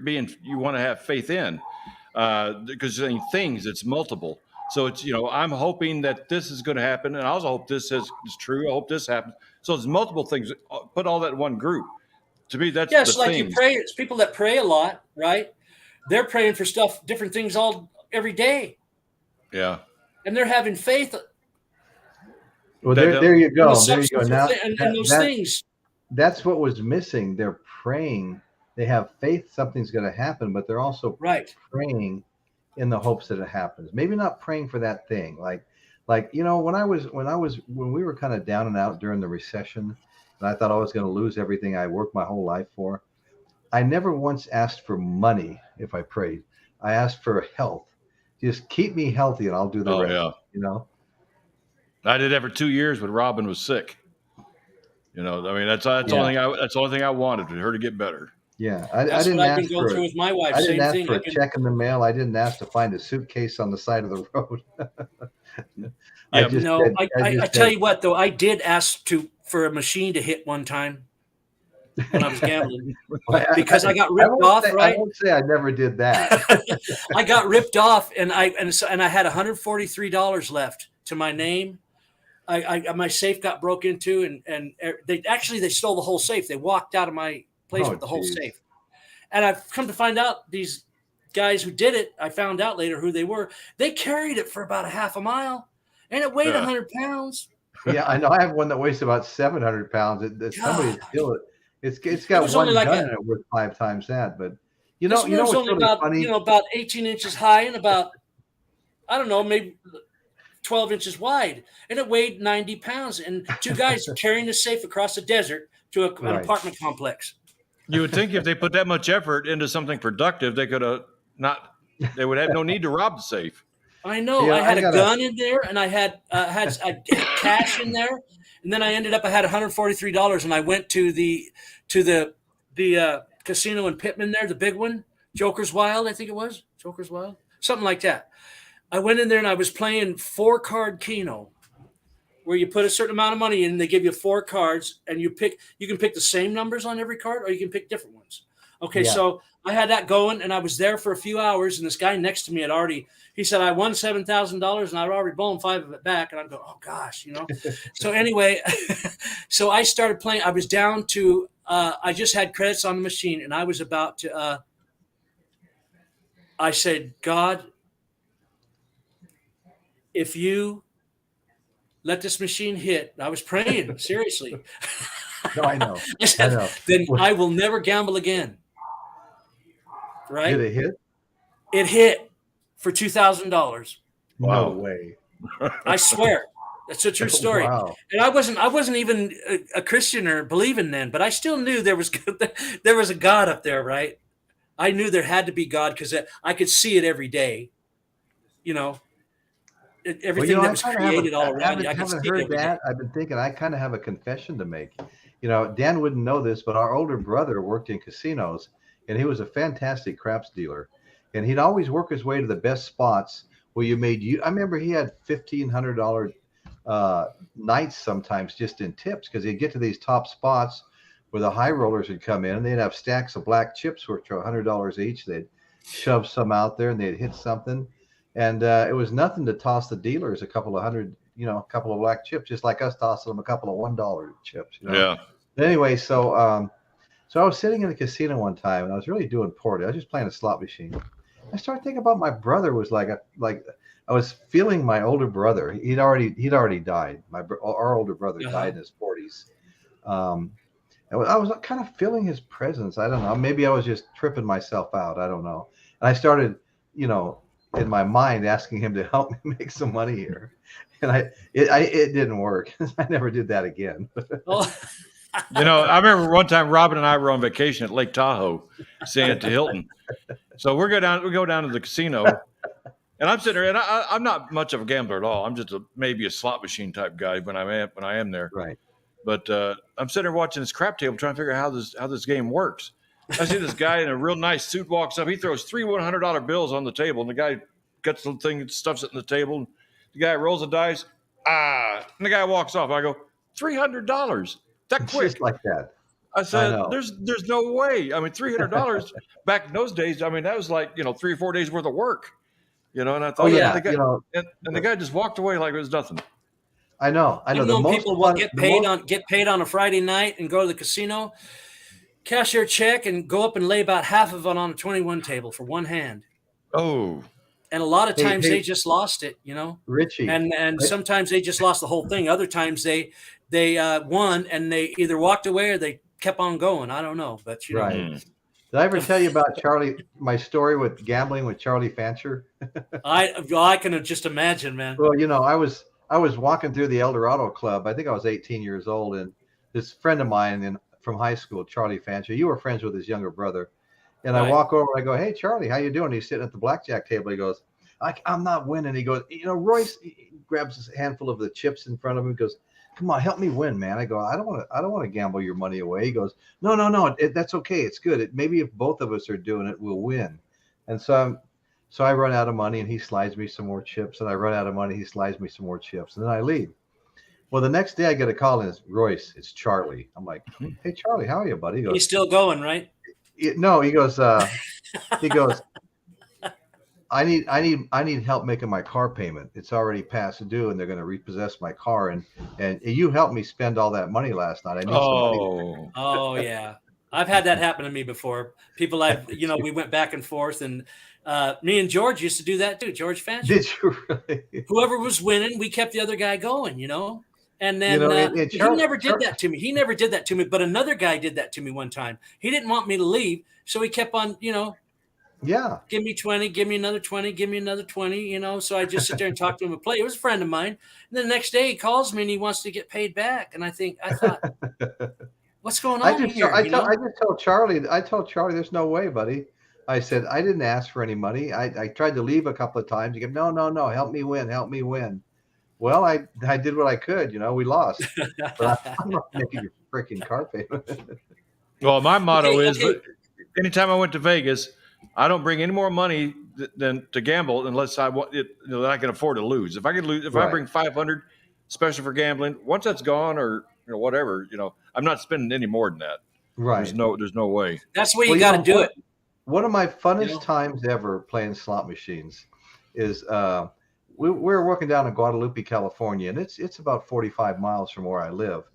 want to have faith in, because you're saying things. It's multiple. So it's I'm hoping that this is going to happen, and I also hope this is true. I hope this happens. So it's multiple things. Put all that in one group. To me, that's it's like things. You pray. It's people that pray a lot, right? They're praying for different things every day. Yeah. And they're having faith. Well, there you go. There you go. Now, those things. That's what was missing. They're praying. They have faith something's going to happen, but they're also praying in the hopes that it happens. Maybe not praying for that thing. Like you know, when we were kind of down and out during the recession, and I thought I was going to lose everything I worked my whole life for, I never once asked for money if I prayed. I asked for health. Just keep me healthy and I'll do the rest. Yeah. You know? I did that for 2 years when Robin was sick. You know, I mean, that's the only thing I wanted, for her to get better. Yeah. I That's didn't what I've ask been going for through with my wife. I didn't Same ask thing. for a check in the mail. I didn't ask to find a suitcase on the side of the road. I tell you what, though, I did ask for a machine to hit one time when I was gambling because I got ripped off. Right? I won't say I never did that. I got ripped off, and I had $143 left to my name. My safe got broke into, and they stole the whole safe. They walked out of my place with the whole safe. And I've come to find out these guys who did it, I found out later who they were. They carried it for about a half a mile, and it weighed 100 pounds. Yeah, I know. I have one that weighs about 700 pounds. Somebody steal it. It's got one gun in it worth 5 times that. But you know what's only really funny? About 18 inches high and about, I don't know, maybe 12 inches wide, and it weighed 90 pounds. And 2 guys carrying the safe across the desert to an apartment complex. You would think if they put that much effort into something productive, they could have not. They would have no need to rob the safe. I know. Yeah, I had a gun in there, and I had cash in there, and then I ended up. I had $143, and I went to the casino in Pittman there, the big one, Joker's Wild, I think it was Joker's Wild, something like that. I went in there and I was playing 4-card Keno, where you put a certain amount of money in, and they give you 4 cards, and you can pick the same numbers on every card, or you can pick different ones. Okay, so I had that going, and I was there for a few hours, and this guy next to me he said, I won $7,000, and I'd already blown 5 of it back, and I'm going, oh gosh, So anyway, so I started playing. I was down to, I just had credits on the machine, and I was about to, I said, God, if you let this machine hit. I was praying, seriously. No, I know. Then I will never gamble again. Right? Did it hit? It hit for $2,000. No way. I swear. That's a true story. Wow. And I wasn't even a Christian or believing then, but I still knew there was a God up there, right? I knew there had to be God because I could see it every day. Everything that was created all around you. I haven't heard that. I've been thinking I kind of have a confession to make. Dan wouldn't know this, but our older brother worked in casinos, and he was a fantastic craps dealer. And he'd always work his way to the best spots where I remember he had $1,500 nights sometimes just in tips, because he'd get to these top spots where the high rollers would come in, and they'd have stacks of black chips worth $100 each. They'd shove some out there, and they'd hit something. And it was nothing to toss the dealers a couple of hundred, a couple of black chips, just like us tossing them a couple of $1 chips. Yeah. But anyway, so I was sitting in a casino one time, and I was really doing poorly. I was just playing a slot machine. I started thinking about my brother. Was like I was feeling my older brother. He'd already died. Our older brother died in his 40s. I was kind of feeling his presence. I don't know. Maybe I was just tripping myself out. I don't know. And I started, in my mind, asking him to help me make some money here, and it didn't work. I never did that again. I remember one time Robin and I were on vacation at Lake Tahoe, staying at the Hilton. So we go down to the casino, and I'm sitting there, and I'm not much of a gambler at all. I'm just maybe a slot machine type guy when I am there. Right. But I'm sitting there watching this crap table, trying to figure out how this game works. I see this guy in a real nice suit walks up. He throws 3 $100 bills on the table, and the guy cuts the thing and stuffs it in the table. The guy rolls the dice. And the guy walks off. I go, $300. That quick. Just like that. I said, there's no way. I mean, $300 back in those days. I mean, that was like 3 or 4 days worth of work. And I thought, the guy just walked away like it was nothing. I know. People will get paid on a Friday night and go to the casino, cash their check, and go up and lay about half of it on a 21 table for one hand. Oh. And a lot of times they just lost it, Richie. And sometimes they just lost the whole thing. Other times they won, and they either walked away or they kept on going. I don't know, but Right. Did I ever tell you about my story with gambling with Charlie Fancher? I can just imagine, man. Well, I was walking through the El Dorado Club. I think I was 18 years old, and this friend of mine from high school, Charlie Fancher, you were friends with his younger brother. And I Right. walk over, I go, "Hey, Charlie, how you doing?" He's sitting at the blackjack table. He goes, I'm not winning. He goes, Royce, he grabs a handful of the chips in front of him. He goes, "Come on, help me win, man." I go, I don't want to gamble your money away. He goes, No, that's okay. It's good. Maybe if both of us are doing it, we'll win. And so I run out of money, and he slides me some more chips, and I run out of money. He slides me some more chips, and then I leave. Well, the next day I get a call, and it's Royce. It's Charlie. I'm like, "Hey, Charlie, how are you, buddy?" He goes, He's still going, right? No, he goes, I need help making my car payment. It's already past due, and they're going to repossess my car. And you helped me spend all that money last night. I need some money. Oh yeah, I've had that happen to me before. People we went back and forth, and me and George used to do that too. George Fancher. Did you really? Whoever was winning, we kept the other guy going. And then he never did that to me. He never did that to me. But another guy did that to me one time. He didn't want me to leave, so he kept on, Yeah. give me 20, give me another 20, give me another 20, So I just sit there and talk to him and play. It was a friend of mine. And then the next day he calls me and he wants to get paid back. And I thought, what's going on here? I told Charlie, there's no way, buddy. I said, I didn't ask for any money. I tried to leave a couple of times. He goes, no, help me win. Well, I did what I could, we lost. But I'm not making your freaking car payment. Well, my motto is anytime I went to Vegas, I don't bring any more money than to gamble unless I want it, that I can afford to lose. If I could lose, if I bring 500, especially for gambling, once that's gone or whatever, I'm not spending any more than that. Right. There's no way. That's where you got to do it. One of my funnest times ever playing slot machines is we were working down in Guadalupe, California, and it's about 45 miles from where I live,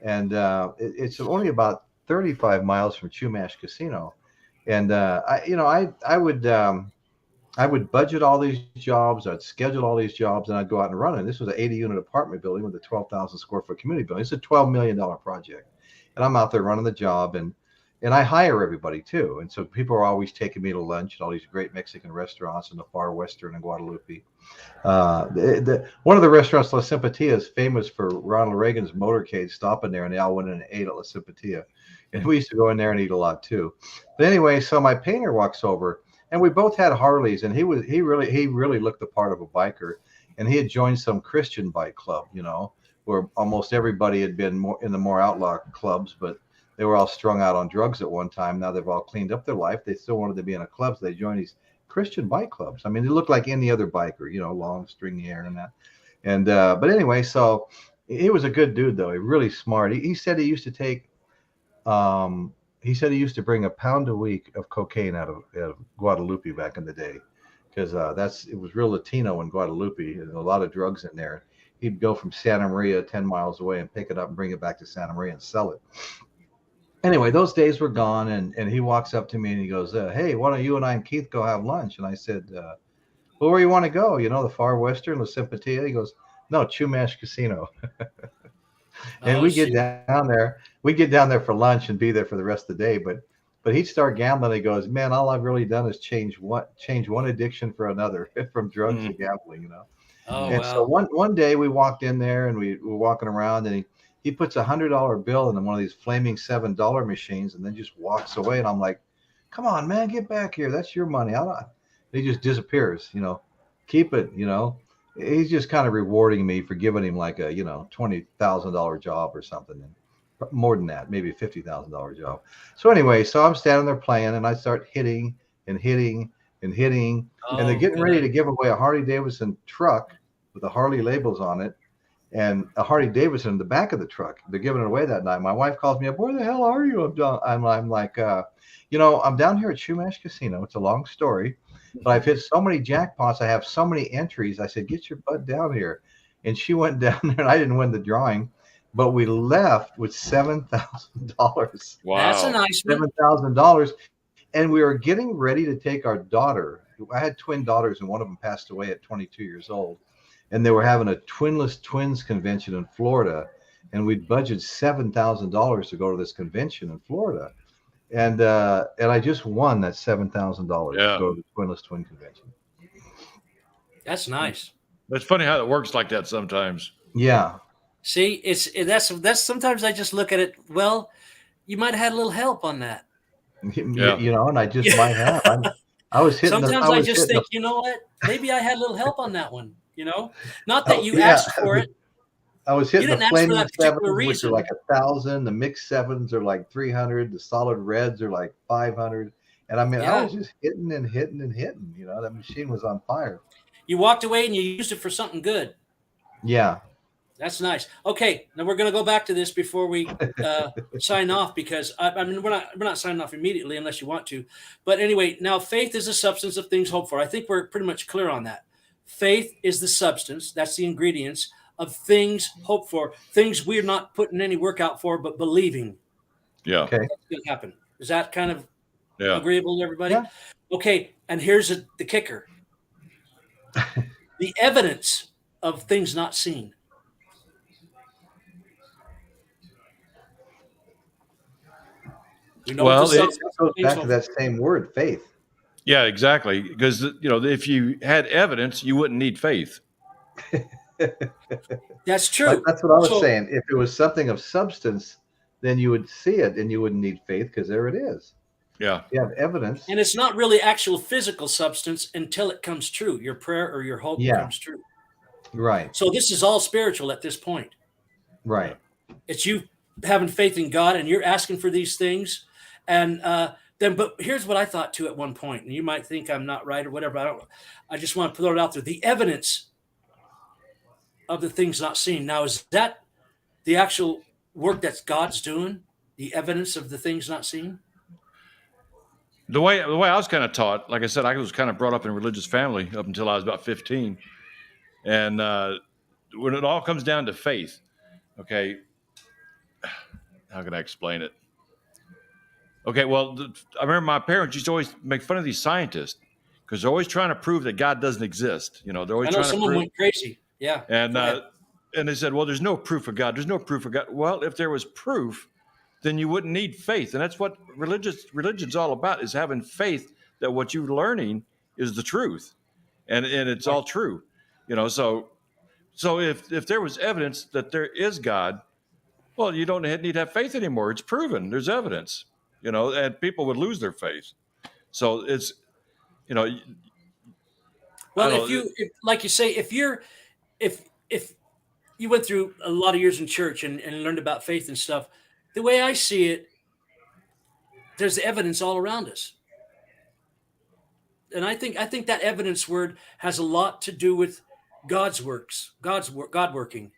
and it's only about 35 miles from Chumash Casino. And I would budget all these jobs, I'd schedule all these jobs, and I'd go out and run it. This was an 80-unit apartment building with a 12,000 square foot community building. It's a $12 million project, and I'm out there running the job, and I hire everybody too. And so people are always taking me to lunch at all these great Mexican restaurants in the far western in Guadalupe. One of the restaurants, La Simpatia, is famous for Ronald Reagan's motorcade stopping there, and they all went in and ate at La Simpatia. And we used to go in there and eat a lot too. But anyway, so my painter walks over, and we both had Harleys, and he really looked the part of a biker, and he had joined some Christian bike club, where almost everybody had been more in the more outlaw clubs, but they were all strung out on drugs at one time. Now they've all cleaned up their life. They still wanted to be in a club, so they joined these Christian bike clubs. I mean, they look like any other biker, long stringy hair and that. And but anyway, so he was a good dude though. He really smart. He said he used to take. He said he used to bring a pound a week of cocaine out of Guadalupe back in the day, because it was real Latino in Guadalupe, and a lot of drugs in there. He'd go from Santa Maria 10 miles away and pick it up and bring it back to Santa Maria and sell it. Anyway, those days were gone, and he walks up to me and he goes, "Hey, why don't you and I and Keith go have lunch?" And I said, "Well, where you want to go? The far western, La Simpatia?" He goes, "No, Chumash Casino." And we get down there for lunch and be there for the rest of the day. But he'd start gambling. He goes, "Man, all I've really done is change one addiction for another, from drugs to gambling." And so one day we walked in there and we were walking around, and he puts $100 bill in one of these flaming $7 machines and then just walks away. And I'm like, "Come on, man, get back here. That's your money." He just disappears, keep it, He's just kind of rewarding me for giving him like a, $20,000 job or something. And more than that, maybe a $50,000 job. So anyway, so I'm standing there playing, and I start hitting and hitting and hitting. And they're getting ready to give away a Harley Davidson truck with the Harley labels on it, and a Harley Davidson in the back of the truck. They're giving it away that night. My wife calls me up. "Where the hell are you?" I'm like, I'm down here at Chumash Casino. It's a long story, but I've hit so many jackpots. I have so many entries. I said, "Get your butt down here." And she went down there, and I didn't win the drawing, but we left with $7,000. Wow. That's a nice one. $7,000. And we were getting ready to take our daughter. I had twin daughters, and one of them passed away at 22 years old. And they were having a Twinless Twins convention in Florida. And we'd budgeted $7,000 to go to this convention in Florida. and I just won that $7,000 to Yeah. go to the Twinless Twin Convention. That's nice. It's funny how it works like that sometimes. Yeah. See, that's sometimes I just look at it. Well, you might have had a little help on that. Yeah. You know, and I just might have. I was hitting Sometimes I just think, the, you know what? Maybe I had a little help on that one. You know, not that you yeah. asked for it. I was hitting You the didn't ask for flaming that particular sevens, which are reason. like 1,000. The mixed sevens are like 300. The solid reds are like 500. And I mean, I Yeah. was just hitting and hitting and hitting. You know, that machine was on fire. You walked away and you used it for something good. Yeah. That's nice. Okay, now we're going to go back to this before we sign off, because I mean we're not signing off immediately unless you want to. But anyway, now faith is a substance of things hoped for. I think we're pretty much clear on that. Faith is the substance, that's the ingredients of things hoped for, things we're not putting any work out for, but believing. Yeah. Okay. That's going to happen. Is that kind of Yeah. agreeable to everybody? Yeah. Okay, and here's the kicker. The evidence of things not seen. Well, it goes back to that same word, faith. Yeah, exactly. Because, you know, if you had evidence, you wouldn't need faith. That's true. That's what I was saying. If it was something of substance, then you would see it and you wouldn't need faith, because there it is. Yeah. You have evidence. And it's not really actual physical substance until it comes true. Your prayer or your hope comes true. Right. So this is all spiritual at this point. Right. It's you having faith in God and you're asking for these things. And but here's what I thought too at one point, and you might think I'm not right or whatever. I just want to throw it out there. The evidence of the things not seen. Now, is that the actual work that God's doing? The evidence of the things not seen? The way I was kind of taught, like I said, I was kind of brought up in a religious family up until I was about 15. And when it all comes down to faith, okay, how can I explain it? Okay, well, I remember my parents used to always make fun of these scientists because they're always trying to prove that God doesn't exist. You know, they're always trying to someone prove. Went crazy. Yeah. And they said, well, there's no proof of God. There's no proof of God. Well, if there was proof, then you wouldn't need faith. And that's what religion's all about, is having faith that what you're learning is the truth. And it's all true. You know, so if there was evidence that there is God, well, you don't need to have faith anymore. It's proven. There's evidence, you know, and people would lose their faith. So it's, you know. Well, like you say, if you went through a lot of years in church and learned about faith and stuff, the way I see it, there's evidence all around us. And I think that evidence word has a lot to do with God's works, God working.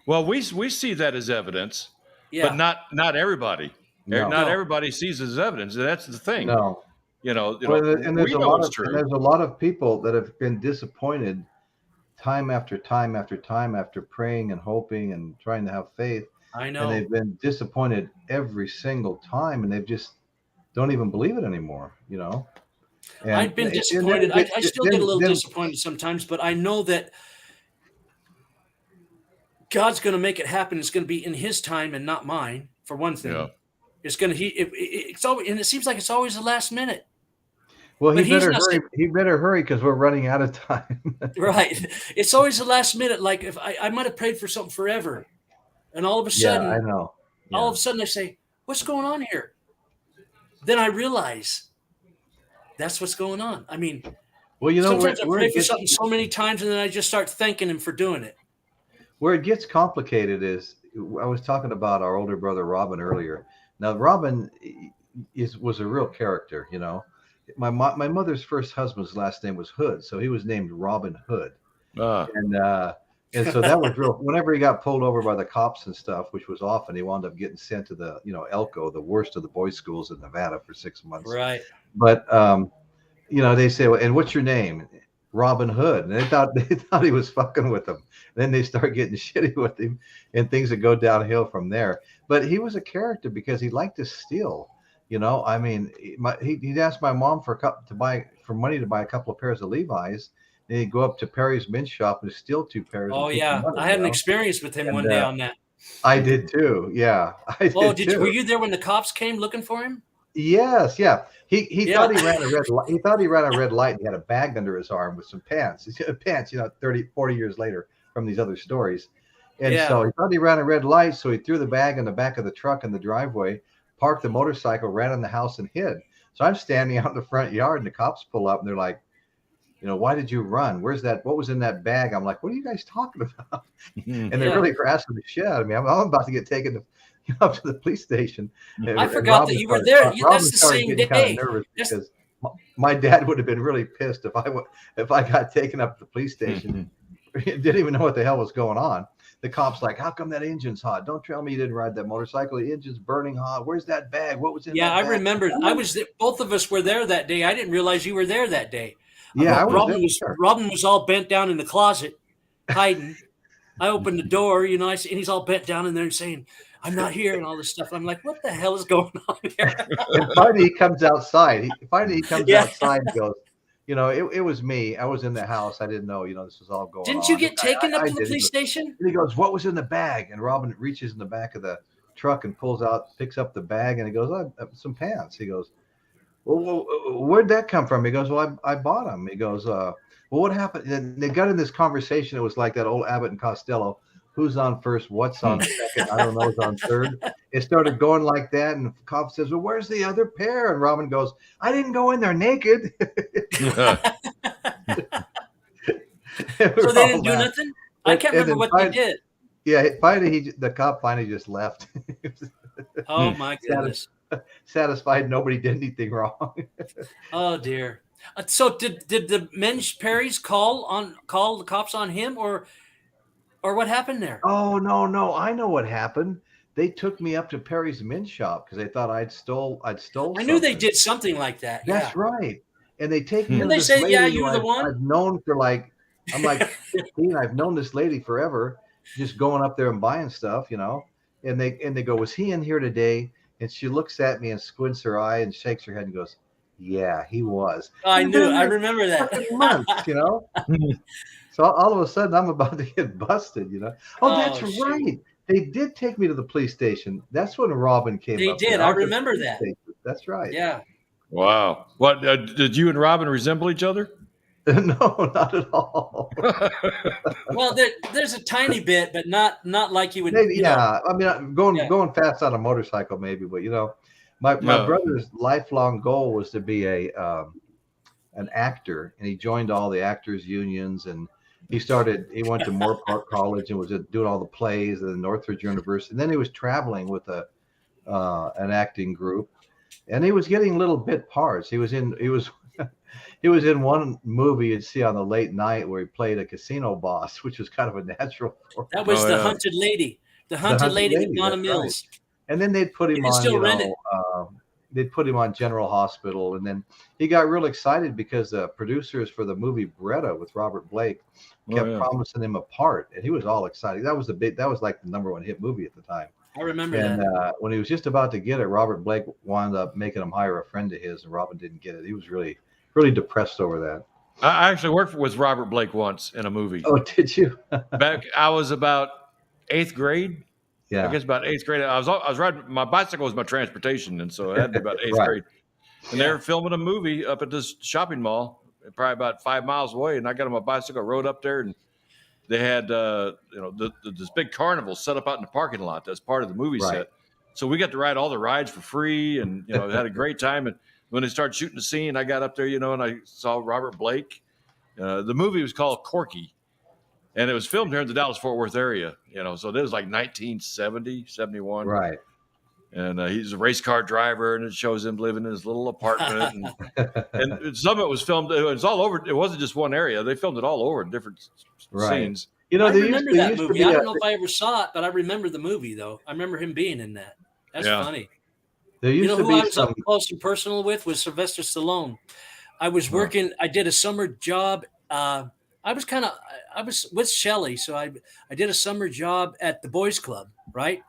Well, we see that as evidence, but not everybody. No. Not everybody sees it as evidence. That's the thing. No. You know, And there's a lot of people that have been disappointed time after time after time after praying and hoping and trying to have faith. I know. And they've been disappointed every single time, and they've just don't even believe it anymore, you know. And I've been disappointed. I still get a little disappointed sometimes, but I know that God's going to make it happen. It's going to be in His time and not mine. For one thing, it's going to it's always, and it seems like it's always the last minute. Well, he better hurry. He better hurry because we're running out of time. Right. It's always the last minute. Like if I might have prayed for something forever, and all of a sudden, I know. Yeah. All of a sudden, I say, "What's going on here?" Then I realize that's what's going on. I mean, well, you know, sometimes I pray for something so many times, and then I just start thanking Him for doing it. Where it gets complicated is, I was talking about our older brother Robin earlier. Now, Robin was a real character, you know. My mother's first husband's last name was Hood, so he was named Robin Hood. And so that was real. Whenever he got pulled over by the cops and stuff, which was often, he wound up getting sent to the, you know, Elko, the worst of the boys' schools in Nevada, for 6 months. Right. But you know, they say, well, and what's your name? Robin Hood. And they thought he was fucking with them. Then they start getting shitty with him, and things would go downhill from there. But he was a character because he liked to steal. You know, I mean, he'd ask my mom for money to buy a couple of pairs of Levi's. Then he'd go up to Perry's Mint Shop and steal 2 pairs. Oh yeah, I had an experience with him one day on that. I did too. Yeah. Were you there when the cops came looking for him? Yes, yeah. He Yeah. thought he ran a red light. He thought he ran a red light. And he had a bag under his arm with some pants. Pants, 30, 40 years later from these other stories. And Yeah. so he thought he ran a red light. So he threw the bag in the back of the truck in the driveway, parked the motorcycle, ran in the house and hid. So I'm standing out in the front yard and the cops pull up and they're like, why did you run? Where's that? What was in that bag? I'm like, what are you guys talking about? And they really grasping the shit out of me. I'm about to get taken up to the police station. I forgot that you were there. That's the same day. Kind of nervous because my dad would have been really pissed if I got taken up to the police station. Didn't even know what the hell was going on. The cop's like, how come that engine's hot? Don't tell me you didn't ride that motorcycle. The engine's burning hot. Where's that bag? What was in that bag? I remember. Both of us were there that day. I didn't realize you were there that day. Yeah, Robin was all bent down in the closet, hiding. I opened the door, and he's all bent down in there and saying, I'm not here and all this stuff. I'm like, what the hell is going on here? And finally he comes outside. Outside and goes, it was me. I was in the house. I didn't know, this was all going on. Didn't you get taken up to the police station? And he goes, what was in the bag? And Robin reaches in the back of the truck and picks up the bag. And he goes, some pants. He goes, well, where'd that come from? He goes, well, I bought them. He goes, well, what happened? And they got in this conversation. It was like that old Abbott and Costello. Who's on first? What's on second? I don't know. Who's on third? It started going like that. And the cop says, well, where's the other pair? And Robin goes, I didn't go in there naked. So they didn't do nothing? I can't remember what they did. Yeah, finally, the cop finally just left. Oh, my goodness. Satisfied nobody did anything wrong. Oh, dear. So did the men's Perry's call the cops on him or what happened there? Oh, no. I know what happened. They took me up to Perry's men's shop because they thought I'd stole I knew they did something like that. That's right. And they take me and they say, yeah, you were the one? I've known for I'm like 15. I've known this lady forever, just going up there and buying stuff, And they go, was he in here today? And she looks at me and squints her eye and shakes her head and goes, yeah, he was. I remember that. Months, So all of a sudden I'm about to get busted, Oh, that's right. They did take me to the police station. That's when Robin came up. They did. I remember that. Station. That's right. Yeah. Wow. What did you and Robin resemble each other? No, not at all. Well, there's a tiny bit, but not like you would. Maybe, I mean, going fast on a motorcycle, maybe, but my brother's lifelong goal was to be an actor, and he joined all the actors unions, and he went to Moore Park College and was doing all the plays at the Northridge University, and then he was traveling with an acting group, and he was getting little bit parts. He was in one movie you'd see on the late night where he played a casino boss, which was kind of a natural. That was the Hunted Lady. The Hunted Lady with Donna Mills. Right. And then they'd put him on, they'd put him on General Hospital. And then he got real excited because the producers for the movie Beretta with Robert Blake kept promising him a part. And he was all excited. That was like the number one hit movie at the time. I remember that. And when he was just about to get it, Robert Blake wound up making him hire a friend of his, and Robin didn't get it. He was really depressed over that. I actually worked with Robert Blake once in a movie. Oh, did you? I was about 8th grade. Yeah. I guess about 8th grade. I was riding, my bicycle was my transportation. And so I had to be about 8th grade. And they were filming a movie up at this shopping mall, probably about 5 miles away. And I got on my bicycle, rode up there, and they had, this big carnival set up out in the parking lot. That's part of the movie set. So we got to ride all the rides for free, and, had a great time. And when they started shooting the scene, I got up there, and I saw Robert Blake. The movie was called Corky, and it was filmed here in the Dallas-Fort Worth area, so this was like 1970, 71. Right. And he's a race car driver, and it shows him living in his little apartment. And some of it was filmed. It was all over. It wasn't just one area. They filmed it all over in different scenes. I remember that movie. I don't know if I ever saw it, but I remember the movie, though. I remember him being in that. That's funny. There used to who be I was up close and personal with was Sylvester Stallone. I was working. I did a summer job. I was with Shelley, so I did a summer job at the Boys Club, right?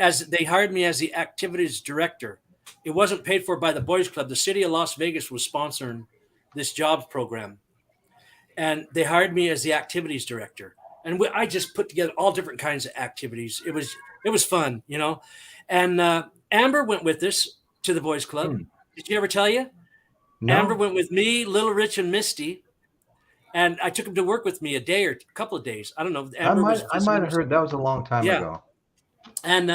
As they hired me as the activities director. It wasn't paid for by the Boys Club. The city of Las Vegas was sponsoring this jobs program, and they hired me as the activities director. And I just put together all different kinds of activities. It was fun, And Amber went with us, to the boys club. Hmm. Did she ever tell you? No, Amber went with me, Little Rich, and Misty, and I took them to work with me a day or a couple of days. I don't know. Amber was I might visiting have or heard that was a long time Yeah. ago. and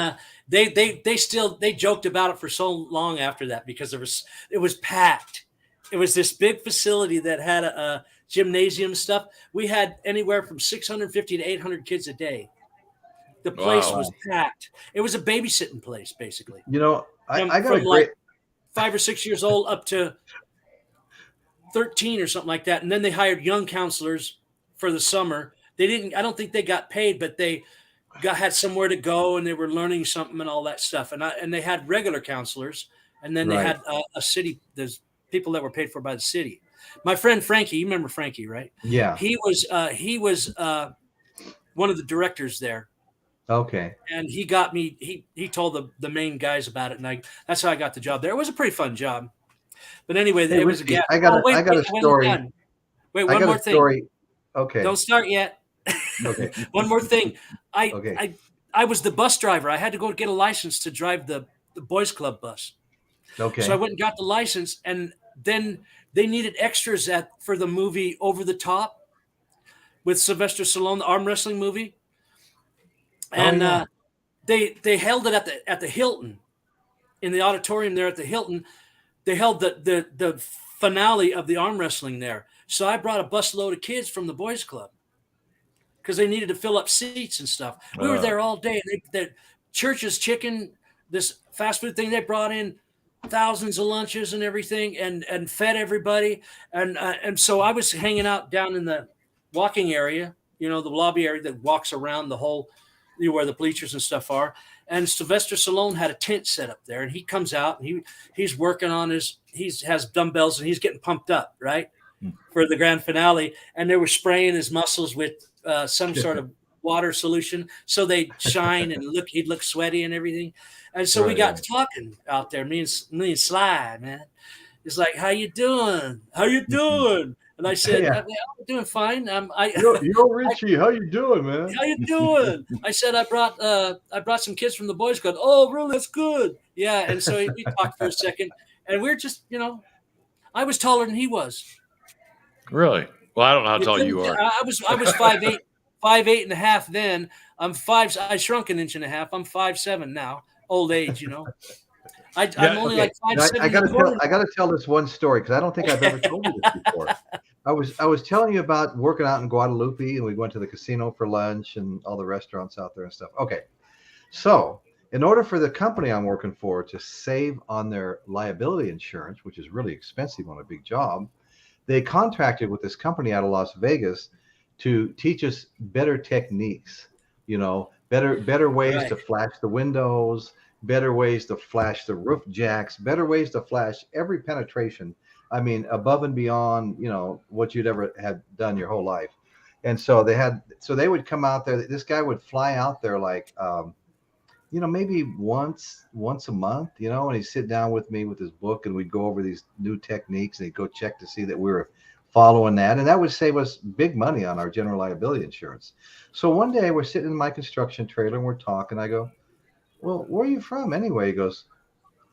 they joked about it for so long after that because it was packed. It was this big facility that had a gymnasium stuff. We had anywhere from 650 to 800 kids a day. The place Wow. was packed. It was a babysitting place, basically. You know, I got From a great. like 5 or 6 years old up to 13 or something like that. And then they hired young counselors for the summer. I don't think they got paid, but they had somewhere to go and they were learning something and all that stuff. And they had regular counselors, and then they Right. had there's people that were paid for by the city. My friend Frankie, you remember Frankie, right? Yeah. He was one of the directors there. Okay. And he got me, he told the main guys about it. And that's how I got the job there. It was a pretty fun job. But anyway, Hey, it was a Richie, gap. I got a story. Wait, I one got more a thing. story. Okay. Don't start yet. Okay. One more thing. Okay. I was the bus driver. I had to go get a license to drive the boys club bus. Okay. So I went and got the license, and then they needed extras for the movie Over the Top with Sylvester Stallone, the arm wrestling movie. And yeah. they held it at the Hilton, in the auditorium there at the Hilton. They held the finale of the arm wrestling there. So I brought a busload of kids from the boys club because they needed to fill up seats and stuff. We were there all day. The Church's Chicken, this fast food thing, they brought in thousands of lunches and everything, and fed everybody. And so I was hanging out down in the walking area, the lobby area that walks around the whole, where the bleachers and stuff are. And Sylvester Stallone had a tent set up there, and he comes out and he's working on he has dumbbells and he's getting pumped up, right, for the grand finale. And they were spraying his muscles with some sort of water solution so they shine and he'd look sweaty and everything. And so we got talking out there, me and Sly, man. It's like, how you doing? How you doing? And I said, Yeah. I'm doing fine. Yo, Richie, how you doing, man? How you doing? I said, I brought some kids from the boys club. Oh, really? That's good. Yeah. And so we talked for a second, and we're just, I was taller than he was. Really? Well, I don't know how tall you are. I was 5'8", 5'8.5" then. I'm 5. I shrunk an inch and a half. I'm 5'7" now. Old age, I'm only like 5'7". I gotta tell this one story because I don't think I've ever told you this before. I was telling you about working out in Guadalupe, and we went to the casino for lunch and all the restaurants out there and stuff. Okay, so in order for the company I'm working for to save on their liability insurance, which is really expensive on a big job, they contracted with this company out of Las Vegas to teach us better techniques. Better ways to flash the windows, better ways to flash the roof jacks, better ways to flash every penetration. I mean, above and beyond, what you'd ever had done your whole life. And so they would come out there. This guy would fly out there like, maybe once a month, and he'd sit down with me with his book, and we'd go over these new techniques, and he'd go check to see that we were following that. And that would save us big money on our general liability insurance. So one day we're sitting in my construction trailer and we're talking. I go, well, where are you from anyway? He goes,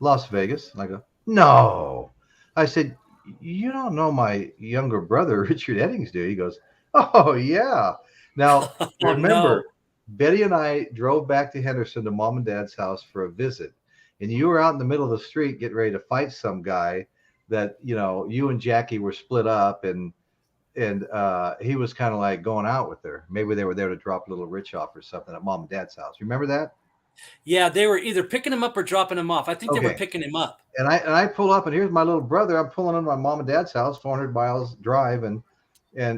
Las Vegas. And I go, no. I said, you don't know my younger brother, Richie Eddings, do you? He goes, oh, yeah. Now, remember, Betty and I drove back to Henderson to Mom and Dad's house for a visit. And you were out in the middle of the street getting ready to fight some guy that, you and Jackie were split up, and he was kind of like going out with her. Maybe they were there to drop Little Rich off or something at Mom and Dad's house. Remember that? Yeah, they were either picking him up or dropping him off. I think they were picking him up. And I pull up, and here's my little brother. I'm pulling into my mom and dad's house, 400 miles drive, and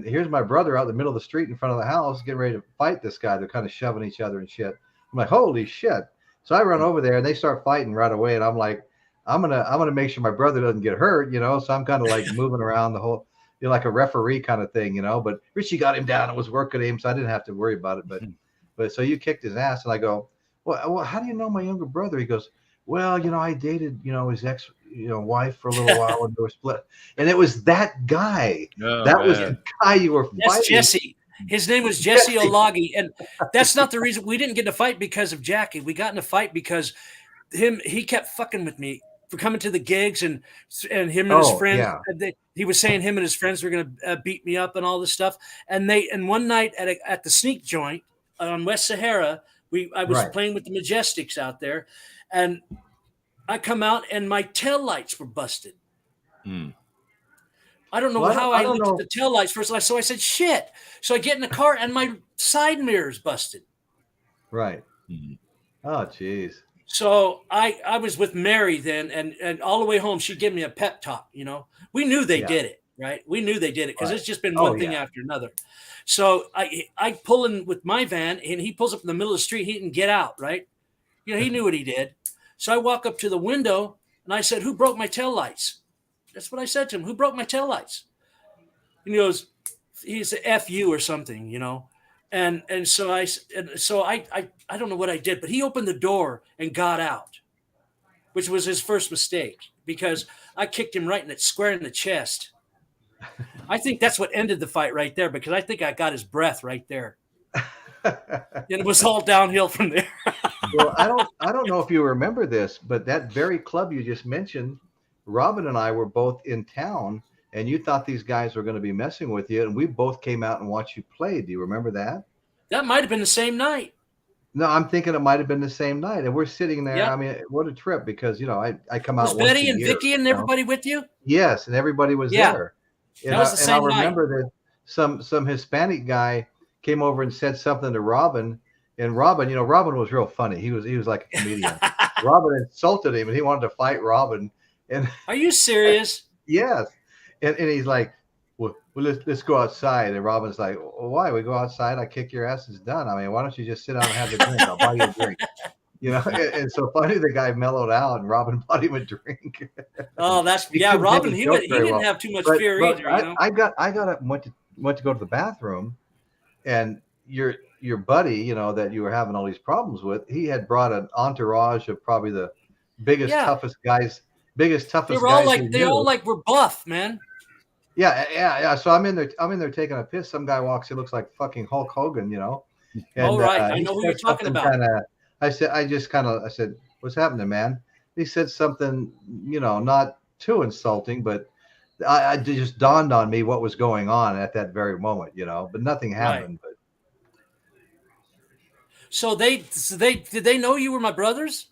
here's my brother out in the middle of the street in front of the house, getting ready to fight this guy. They're kind of shoving each other and shit. I'm like, holy shit! So I run over there, and they start fighting right away. And I'm like, I'm gonna make sure my brother doesn't get hurt, So I'm kind of like moving around the whole, like a referee kind of thing, But Richie got him down and was working him, so I didn't have to worry about it. But so you kicked his ass, and I go, well, how do you know my younger brother? He goes, well, I dated, his ex, wife for a little while, and they were split. And it was that guy. That was the guy you were fighting. That's Jesse. His name was Jesse Olagi. And that's not the reason we didn't get in a fight because of Jackie. We got in a fight because he kept fucking with me for coming to the gigs, and him and his Oh, friends. yeah. He was saying him and his friends were going to beat me up and all this stuff. And one night at the Sneak Joint on West Sahara, I was Right. playing with the Majestics out there, and I come out and my tail lights were busted. I don't know Well, how I I don't looked know. at the tail lights first. So I said, shit. So I get in the car and my side mirror's busted. Right. Oh, geez. So I was with Mary then, and all the way home, she gave me a pep talk. You know, we knew they Yeah. did it, right? We knew they did it because Right. it's just been Oh, one thing yeah. after another. So I pull in with my van, and he pulls up in the middle of the street. He didn't get out, right? You know, he knew what he did. So I walk up to the window, and I said, "Who broke my taillights?" That's what I said to him. Who broke my taillights? And he goes, "He's a F you or something, you know." And so I don't know what I did, but he opened the door and got out, which was his first mistake because I kicked him square in the chest. I think that's what ended the fight right there because I think I got his breath right there. And it was all downhill from there. Well, I don't know if you remember this, but that very club you just mentioned, Robin and I were both in town, and you thought these guys were going to be messing with you, and we both came out and watched you play. Do you remember that? That might have been the same night. No, I'm thinking it might have been the same night, and we're sitting there. Yep. I mean, what a trip! Because I come Was out once Betty a and year, Vicky and everybody with you? Yes, and everybody was Yeah. there. That was the same I night. remember that some Hispanic guy came over and said something to Robin, and Robin, Robin was real funny. He was like a comedian. Robin insulted him, and he wanted to fight Robin. And Are you serious? yes, and he's like, well, let's go outside. And Robin's like, well, why? We go outside. I kick your ass. It's done. I mean, why don't you just sit down and have a drink? I'll buy you a drink. And so finally the guy mellowed out, and Robin bought him a drink. Oh, that's He yeah. couldn't Robin, take a he joke very didn't well. have too much But fear either. You know, I got up, went to go to the bathroom, and your buddy, that you were having all these problems with, he had brought an entourage of probably the biggest, toughest guys. They were all like we're buff, man. Yeah. So I'm in there taking a piss. Some guy walks. He looks like fucking Hulk Hogan, And, All right, I know who you're talking about. I said, what's happening, man? He said something, not too insulting, but I just dawned on me what was going on at that very moment, but nothing happened. Right. But so did they know you were my brothers?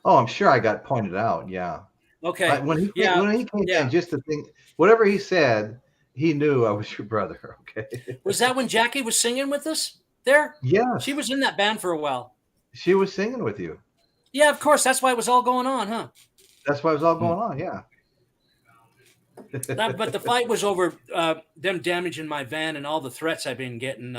Oh, I'm sure I got pointed out. Yeah. Okay. When he came in, just the thing, whatever he said, he knew I was your brother. Okay. Was that when Jackie was singing with us there? Yeah. She was in that band for a while. She was singing with you. Yeah, of course. That's why it was all going on, huh? That's why it was all going on. Yeah. But the fight was over them damaging my van and all the threats I've been getting.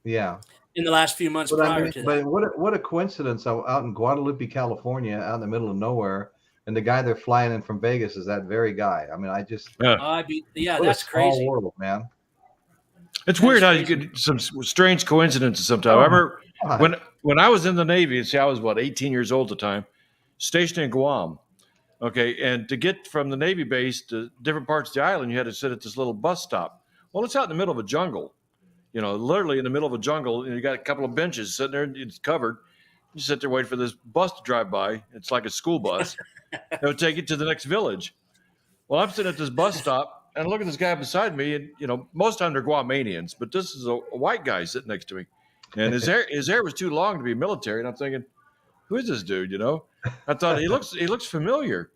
Yeah. In the last few months prior to that. But what a coincidence! Out in Guadalupe, California, out in the middle of nowhere, and the guy they're flying in from Vegas is that very guy. I mean, that's crazy. Small world, man. It's weird how you get some strange coincidences sometimes. I remember when I was in the Navy. See, I was 18 years old at the time, stationed in Guam. Okay, and to get from the Navy base to different parts of the island, you had to sit at this little bus stop. Well, it's out in the middle of a jungle. Literally in the middle of a jungle, and you got a couple of benches sitting there, and it's covered. You sit there waiting for this bus to drive by. It's like a school bus. It would take you to the next village. Well, I'm sitting at this bus stop, and I look at this guy beside me, and most of the time they're Guamanians, but this is a white guy sitting next to me, and his hair was too long to be military, and I'm thinking, who is this dude? I thought he looks familiar,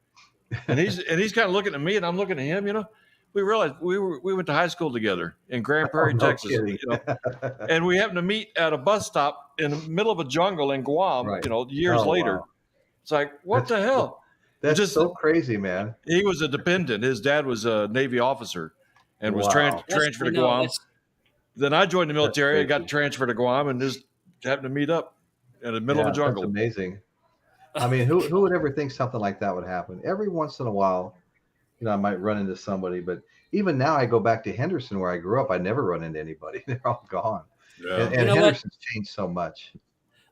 and he's kind of looking at me, and I'm looking at him. We realized we went to high school together in Grand Prairie, Texas, and we happened to meet at a bus stop in the middle of a jungle in Guam, years later. Wow. It's like, what the hell? That's just so crazy, man. He was a dependent. His dad was a Navy officer and was transferred to Guam. Then I joined the military and got transferred to Guam and just happened to meet up in the middle of a jungle. That's amazing. I mean, who would ever think something like that would happen? Every once in a while, I might run into somebody, but even now I go back to Henderson where I grew up. I never run into anybody. They're all gone. Yeah. And Henderson's changed so much.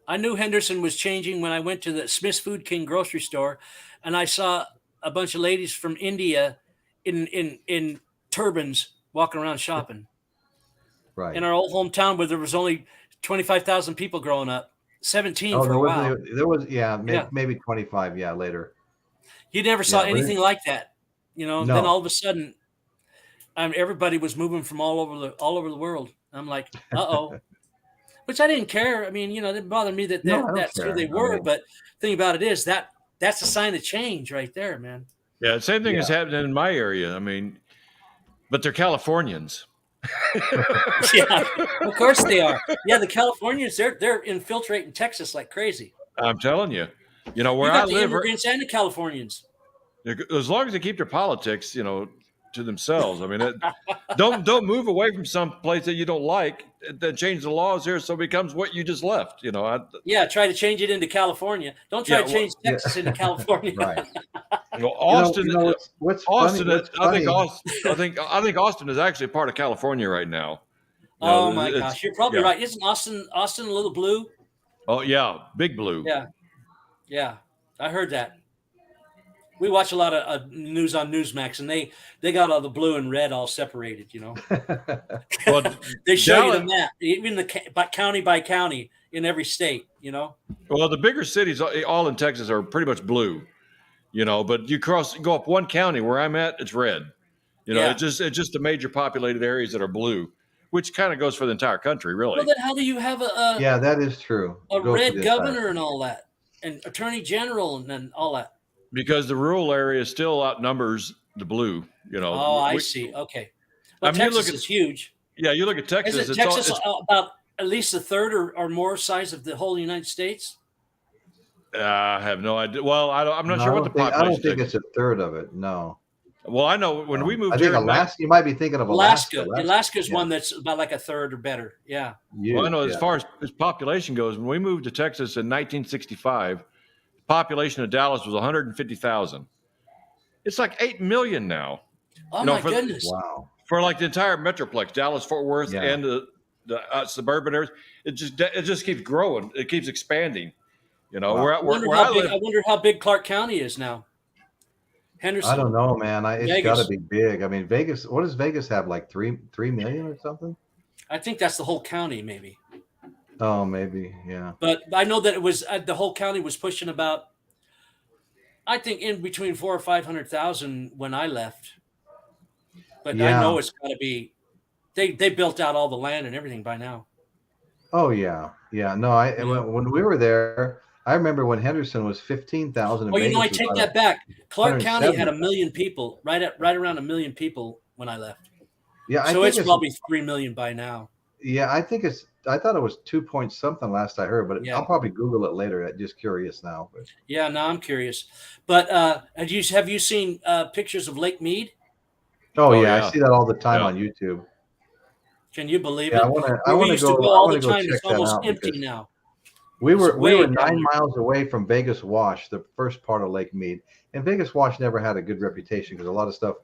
I knew Henderson was changing when I went to the Smith's Food King grocery store, and I saw a bunch of ladies from India in turbans walking around shopping. Right. In our old hometown where there was only 25,000 people growing up, 17 for a while. There was maybe 25, later. You never saw but anything like that, you know. Then no. all of a sudden, everybody was moving from all over the world. I'm like, uh-oh. Which I didn't care. I mean, you know, it didn't bother me that, No, I don't that's who they care. I were. mean, But the thing about it is that's a sign of change right there, man. Yeah, same thing yeah. is happening in my area. I mean, but they're Californians. Yeah, of course they are. Yeah, the Californians, they're infiltrating Texas like crazy. I'm telling you, you know, You where I got the live, immigrants and the Californians. as long as they keep their politics, you know, to themselves. I mean, don't move away from some place that you don't like. Then change the laws here so it becomes what you just left. You know, Yeah, try to change it into California. Don't try yeah, to change Yeah. Texas into California. Right. Austin. What's Austin. funny? What's I think funny? Austin. I think Austin is actually part of California right now. You know, Oh my it's gosh, you're probably yeah. right. Isn't Austin a little blue? Oh yeah, Big Blue. Yeah, yeah. I heard that. We watch a lot of news on Newsmax, and they got all the blue and red all separated. You know, Well, they show you the Dallas. map, even county by county in every state. You know. Well, the bigger cities, all in Texas, are pretty much blue. You know, but you go up one county where I'm at, it's red. You know, Yeah. it's just the major populated areas that are blue, which kind of goes for the entire country, Well, really. then how do you have Yeah, that is true. a Goes for red the entire. governor and all that, and attorney general and all that? Because the rural area still outnumbers the blue. You Oh, know, I see. Okay. Well, I mean, you look Texas at is huge. you look at Texas. Isn't It's all Texas it's. about at least a third or more size of the whole United States? I have no idea. Well, I'm not No, sure what the I don't population think is. it's a third of it. No. Well, I know when we I moved think here. Alaska. You might be thinking of Alaska. Alaska is Yeah. one that's about like a third or better. Yeah. Well, I know Huge, as far as population goes, when we moved to Texas in 1965, the population of Dallas was 150,000. It's like 8 million now. Oh You know, my goodness. Wow. For like the entire metroplex, Dallas, Fort Worth, Yeah. and the suburban areas, it just keeps growing. It keeps expanding. You know, Wow. where I live. I wonder how big Clark County is now. Henderson. I don't know, man. It's Vegas. got to be big. I mean, Vegas. What does Vegas have? Like 3 million or something? I think that's the whole county, maybe. Oh, maybe. Yeah. But I know that it was the whole county was pushing about, I think, in between 400,000 or 500,000 when I left. But I Yeah. know it's got to be. They built out all the land and everything by now. Oh, yeah. Yeah. No, Yeah. when we were there, I remember when Henderson was 15,000. Oh, you know, I take that back. Clark County had 1 170,000. million people, right around 1 million people when I left. Yeah, So it's probably 3 million by now. Yeah, I thought it was 2 point something last I heard, but Yeah. I'll probably Google it later. I'm just curious now. But Yeah, now I'm curious. But have you seen pictures of Lake Mead? oh Oh, yeah, yeah. I see that all the time Yeah. on YouTube. Can you believe Yeah, it? I want Where we to used to go I all want the to go time. check It's that almost out empty because now. we It's were way down 9 here. miles away from Vegas Wash, the first part of Lake Mead, and Vegas Wash never had a good reputation because a lot of stuff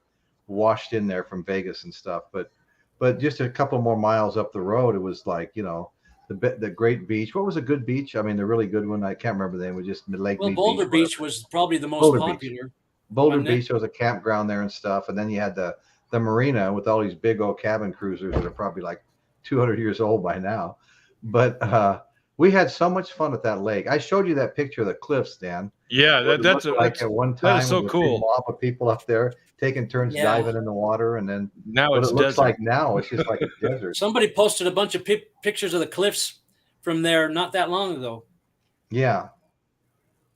washed in there from Vegas and stuff. But just a couple more miles up the road, it was like the great beach. What was a good beach? I mean, the really good one. I can't remember the name. It was just Lake Well, Mead Boulder Beach. Beach was probably the most Boulder Beach. popular. Boulder wasn't it? Beach, there was a campground there and stuff, and then you had the marina with all these big old cabin cruisers that are probably like 200 years old by now. But we had so much fun at that lake. I showed you that picture of the cliffs, Dan. Yeah, What it that's looked like at one time that is so with a big cool. mob of people up there taking turns Yeah. diving in the water, and then Now what it's it looks desert. like now, it's just like a desert. Somebody posted a bunch of pictures of the cliffs from there not that long ago. Yeah,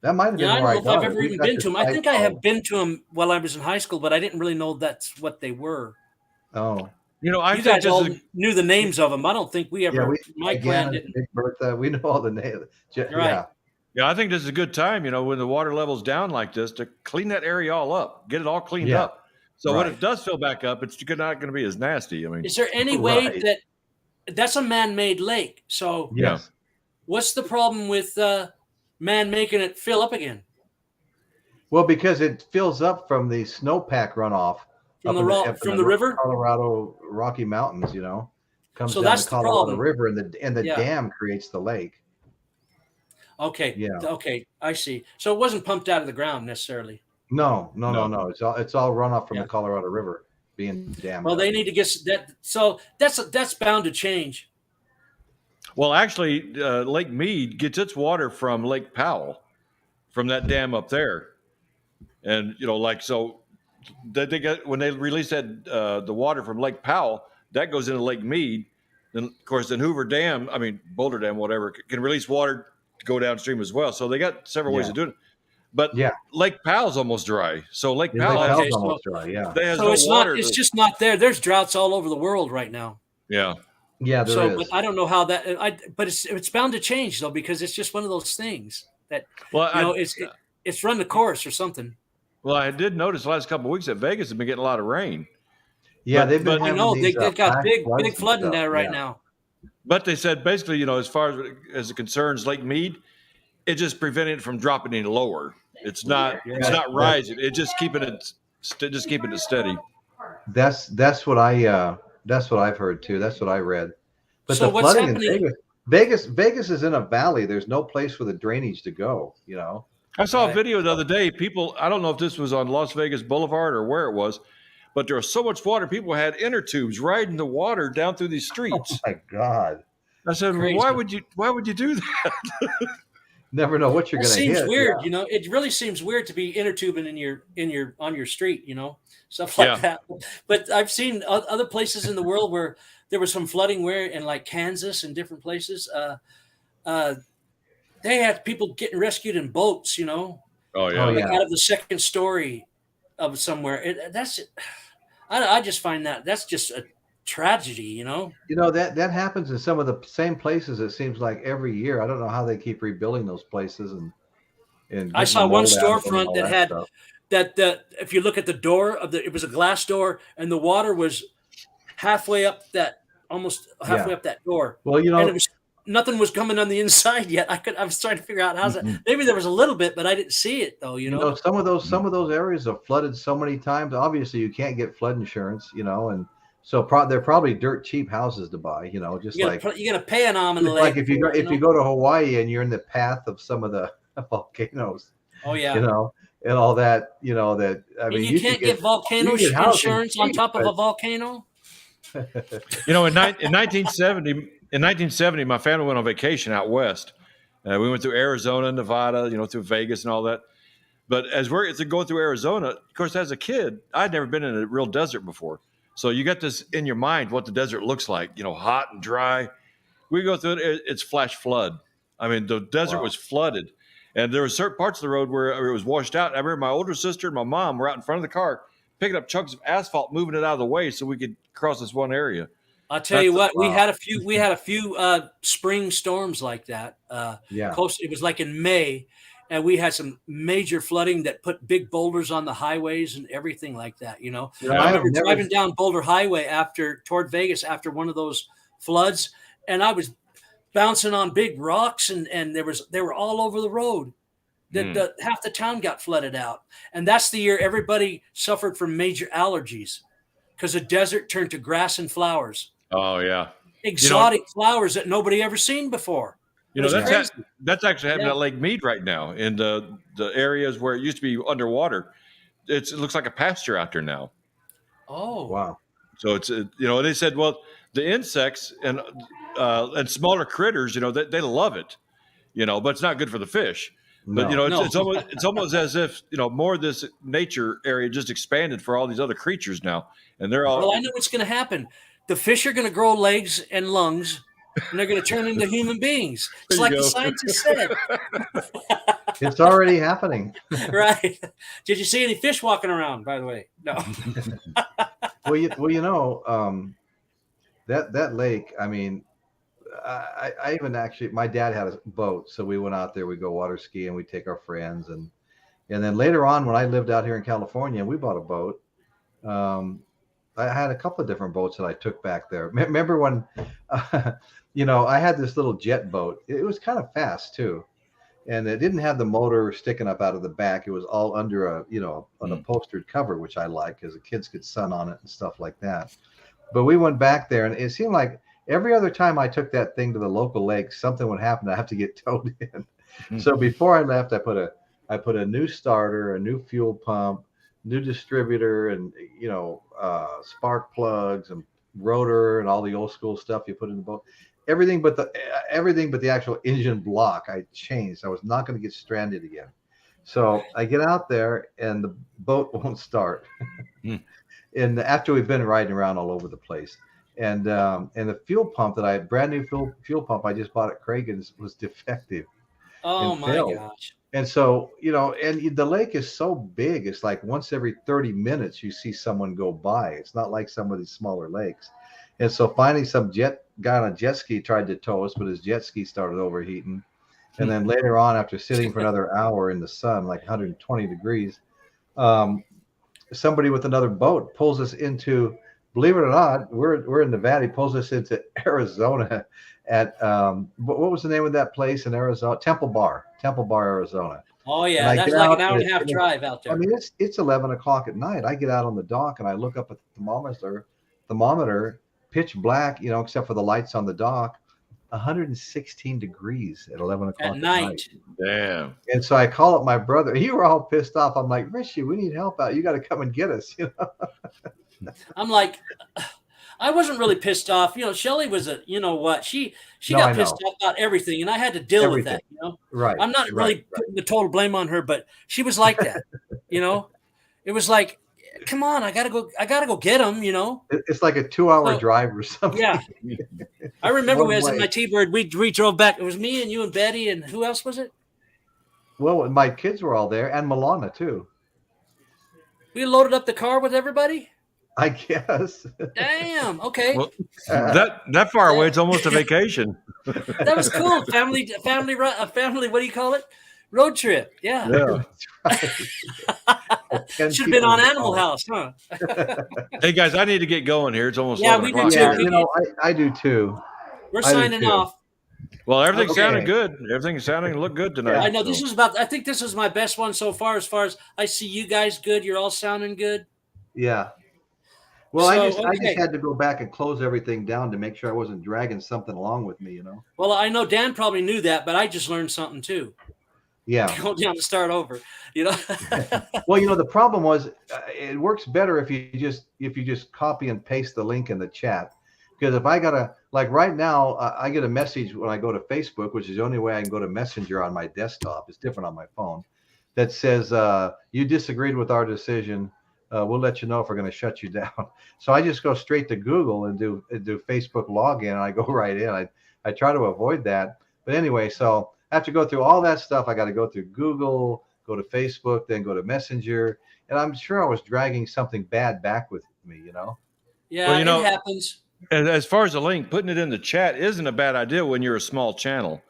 that might have been Yeah, I where don't know if I've got it. ever We've even got been this to them. I site think I have called- been to them while I was in high school, but I didn't really know that's what they were. Oh, You know, I You think guys this all is knew the names of them. I don't think we ever. yeah, My clan again, didn't. Big Bertha. We know all the names. Right. yeah, I think this is a good time. You know, when the water level's down like this, to clean that area all up, get it all cleaned Yeah. up. So when Right. it does fill back up, it's not going to be as nasty. I mean, Is there any way Right. that's a man-made lake? So Yes. what's the problem with man making it fill up again Well, because it fills up from the snowpack runoff from up in the river? Colorado Rocky Mountains. Comes So down that's the the Colorado problem. River, and the Yeah. dam creates the lake. Okay. Yeah. Okay, I see. So it wasn't pumped out of the ground necessarily. No. No. It's all runoff from Yeah. the Colorado River being dammed. Well, they need to get that. So that's bound to change. well, actually, Lake Mead gets its water from Lake Powell, from that dam up there. And like so, they got when they released that the water from Lake Powell that goes into Lake Mead. Then of course, then Hoover Dam, I mean Boulder Dam, whatever, can release water to go downstream as well. So they got several ways of doing it. But Yeah. Lake Powell's almost dry. So Lake Yeah, Powell Lake has, Powell's almost dry. Yeah. they has So no it's water. not. It's just not there. There's droughts all over the world right now. Yeah. Yeah, there So, is. but I don't know how that. But it's bound to change though, because it's just one of those things that Well, it's run the course or something. Well, I did notice the last couple of weeks that Vegas has been getting a lot of rain. Yeah, But- they've been but- I having know these, they've got flash big floods and flooding stuff. there right Yeah. now. But they said basically, as far as it concerns Lake Mead, it just preventing it from dropping any lower. It's not rising. It's just keeping it steady. That's what I've heard too. That's what I read. But So the what's flooding happening? in Vegas is in a valley. There's no place for the drainage to go. I saw a Right. video the other day. People, I don't know if this was on Las Vegas Boulevard or where it was, but there was so much water. People had inner tubes riding the water down through these Oh streets. my God! I said, Crazy. why would you do that? Never know what you're It going to seems hit. weird, Yeah. It really seems weird to be inner tubing on your street, stuff like that. But I've seen other places in the world where there was some flooding where in like Kansas and different places. They had people getting rescued in boats, Oh Oh, yeah. like yeah. out of the second story of somewhere. I just find that's just a tragedy, That happens in some of the same places. It seems like every year. I don't know how they keep rebuilding those places and I getting saw the one mold out of them and storefront all that had stuff. that if you look at the door it was a glass door and the water was halfway up almost halfway up that door. Well, And it was nothing was coming on the inside yet. I was trying to figure out how's that. Maybe there was a little bit, but I didn't see it though, some of those areas have flooded so many times. Obviously, you can't get flood insurance, and so they're probably dirt cheap houses to buy. Just you gotta pay an arm and a leg. like if you go to Hawaii and you're in the path of some of the volcanoes, Oh yeah. and all that, that I mean, you can't get volcano you can get housing insurance on cheap, top of a but- volcano. In 1970, my family went on vacation out west. We went through Arizona, Nevada, through Vegas and all that. But as we're going through Arizona, of course, as a kid, I'd never been in a real desert before. So you got this in your mind what the desert looks like, hot and dry. We go through it, it's flash flood. I mean, the desert was flooded. And there were certain parts of the road where it was washed out. I remember my older sister and my mom were out in front of the car, picking up chunks of asphalt, moving it out of the way so we could cross this one area. I'll tell you what, we had a few spring storms like that. Close. It was like in May, and we had some major flooding that put big boulders on the highways and everything like that. I remember driving down Boulder Highway toward Vegas after one of those floods, and I was bouncing on big rocks, and they were all over the road. Half the town got flooded out, and that's the year everybody suffered from major allergies because the desert turned to grass and flowers. Oh yeah, exotic flowers that nobody ever seen before. That's actually happening at Lake Mead right now in the areas where it used to be underwater. It looks like a pasture out there now. Oh wow! So it's they said, well, the insects and smaller critters, they love it, but it's not good for the fish. But it's almost as if more of this nature area just expanded for all these other creatures now, and they're all. Well, I know what's going to happen. The fish are going to grow legs and lungs, and they're going to turn into human beings. It's like the scientists said. It's already happening. Right? Did you see any fish walking around? By the way, no. That lake. I mean, I even actually, my dad had a boat, so we went out there. We go water skiing. We take our friends, and then later on, when I lived out here in California, we bought a boat. I had a couple of different boats that I took back there. Remember when, I had this little jet boat. It was kind of fast too, and it didn't have the motor sticking up out of the back. It was all under an upholstered cover, which I like because the kids could sun on it and stuff like that. But we went back there, and it seemed like every other time I took that thing to the local lake, something would happen. I have to get towed in. So before I left, I put a new starter, a new fuel pump, new distributor, and spark plugs and rotor and all the old school stuff you put in the boat. Everything but the actual engine block I changed. I was not going to get stranded again. So I get out there and the boat won't start. Hmm. And after we've been riding around all over the place, and the fuel pump that I brand new fuel pump I just bought at Cragen's was defective Oh and my failed. gosh. And so, and the lake is so big, it's like once every 30 minutes you see someone go by. It's not like some of these smaller lakes. And so finally some guy on a jet ski tried to tow us, but his jet ski started overheating. And then later on, after sitting for another hour in the sun, like 120 degrees, somebody with another boat pulls us into, believe it or not, we're in Nevada, pulls us into Arizona at what was the name of that place in Arizona? Temple Bar, Arizona. Oh And yeah, I that's get like out an hour and a half and drive out I there. mean, it's 11 o'clock at night. I get out on the dock and I look up at the thermometer, pitch black, except for the lights on the dock, 116 degrees at 11 o'clock At at night. night. Damn. And so I call up my brother. You were all pissed off. I'm like, Richie, we need help out. You got to come and get us. I'm like, I wasn't really pissed off. Shelly was you know what? She No, got I pissed know. off about everything, and I had to deal with Everything. that. Right. I'm not right, really putting the total blame on her, but she was like that. It was like, come on, I gotta go get him. It's like a 2-hour So, drive or something. yeah. I remember One we was in way. my T-Bird. We drove back. It was me and you and Betty and who else was it? Well, my kids were all there and Milana too. We loaded up the car with everybody. I guess. Damn. Okay. Well, that far away, it's almost a vacation. That was cool. Family. What do you call it? Road trip. Yeah. Should have been on Animal House, huh? Hey guys, I need to get going here. It's almost Yeah, 11 we do o'clock. too. Yeah, I do too. We're I do signing too. off. Well, everything's Okay. sounding good. Everything's sounding look good tonight. I know so. this is I think this is my best one so far. As far as I see you guys good, you're all sounding good. Yeah. Well, So, I just okay. had to go back and close everything down to make sure I wasn't dragging something along with me, Well, I know Dan probably knew that, but I just learned something too. Yeah. Go down to start over. Well, the problem was it works better if you just copy and paste the link in the chat. Because if I gotta, like right now, I get a message when I go to Facebook, which is the only way I can go to Messenger on my desktop. It's different on my phone. That says you disagreed with our decision. We'll let you know if we're going to shut you down. So I just go straight to Google and do Facebook login, and I go right in. I try to avoid that, but anyway, so I have to go through all that stuff. I got to go through Google, go to Facebook, then go to Messenger, and I'm sure I was dragging something bad back with me. Yeah, Well, it happens. As far as the link, putting it in the chat isn't a bad idea when you're a small channel.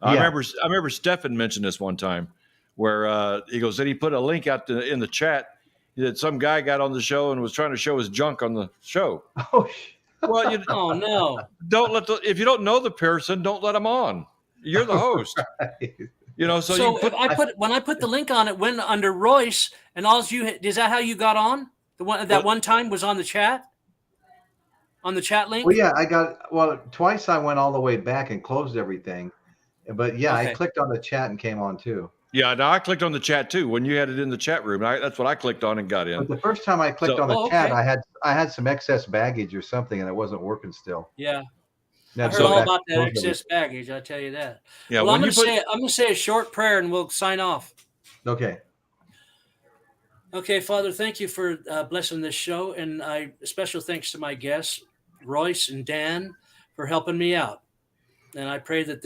I Yeah. remember Stefan mentioned this one time, where he goes, "Did he put a link out in the chat that some guy got on the show and was trying to show his junk on the show?" Oh, Well, Oh no! if you don't know the person, don't let them on. You're the host, So So you put. when I put the link on, it went under Royce, and is that how you got on? One time was on the chat. On the chat link? Well, yeah, twice I went all the way back and closed everything. But yeah, Okay. I clicked on the chat and came on too. Yeah, no, I clicked on the chat too when you had it in the chat room. That's what I clicked on and got in. But the first time I clicked So- on the Oh, chat, okay. I had some excess baggage or something, and it wasn't working still. Yeah. And I I'd heard go all back about and that close excess baggage, I tell you that. Yeah, Well, when I'm gonna say a short prayer and we'll sign off. everything. Okay. Okay, Father, thank you for blessing this show, and special thanks to my guests, Royce and Dan, for helping me out. And I pray that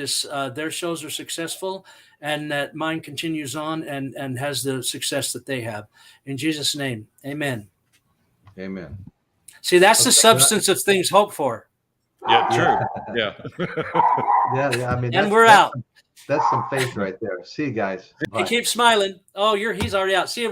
their shows are successful, and that mine continues on and has the success that they have. In Jesus' name, Amen. Amen. See, that's the Okay. substance of things hoped for. Yeah, true. Yeah. Yeah. I mean, And we're out. That's some faith right there. See you guys. Hey, Bye. keep smiling. Oh, he's already out. See you.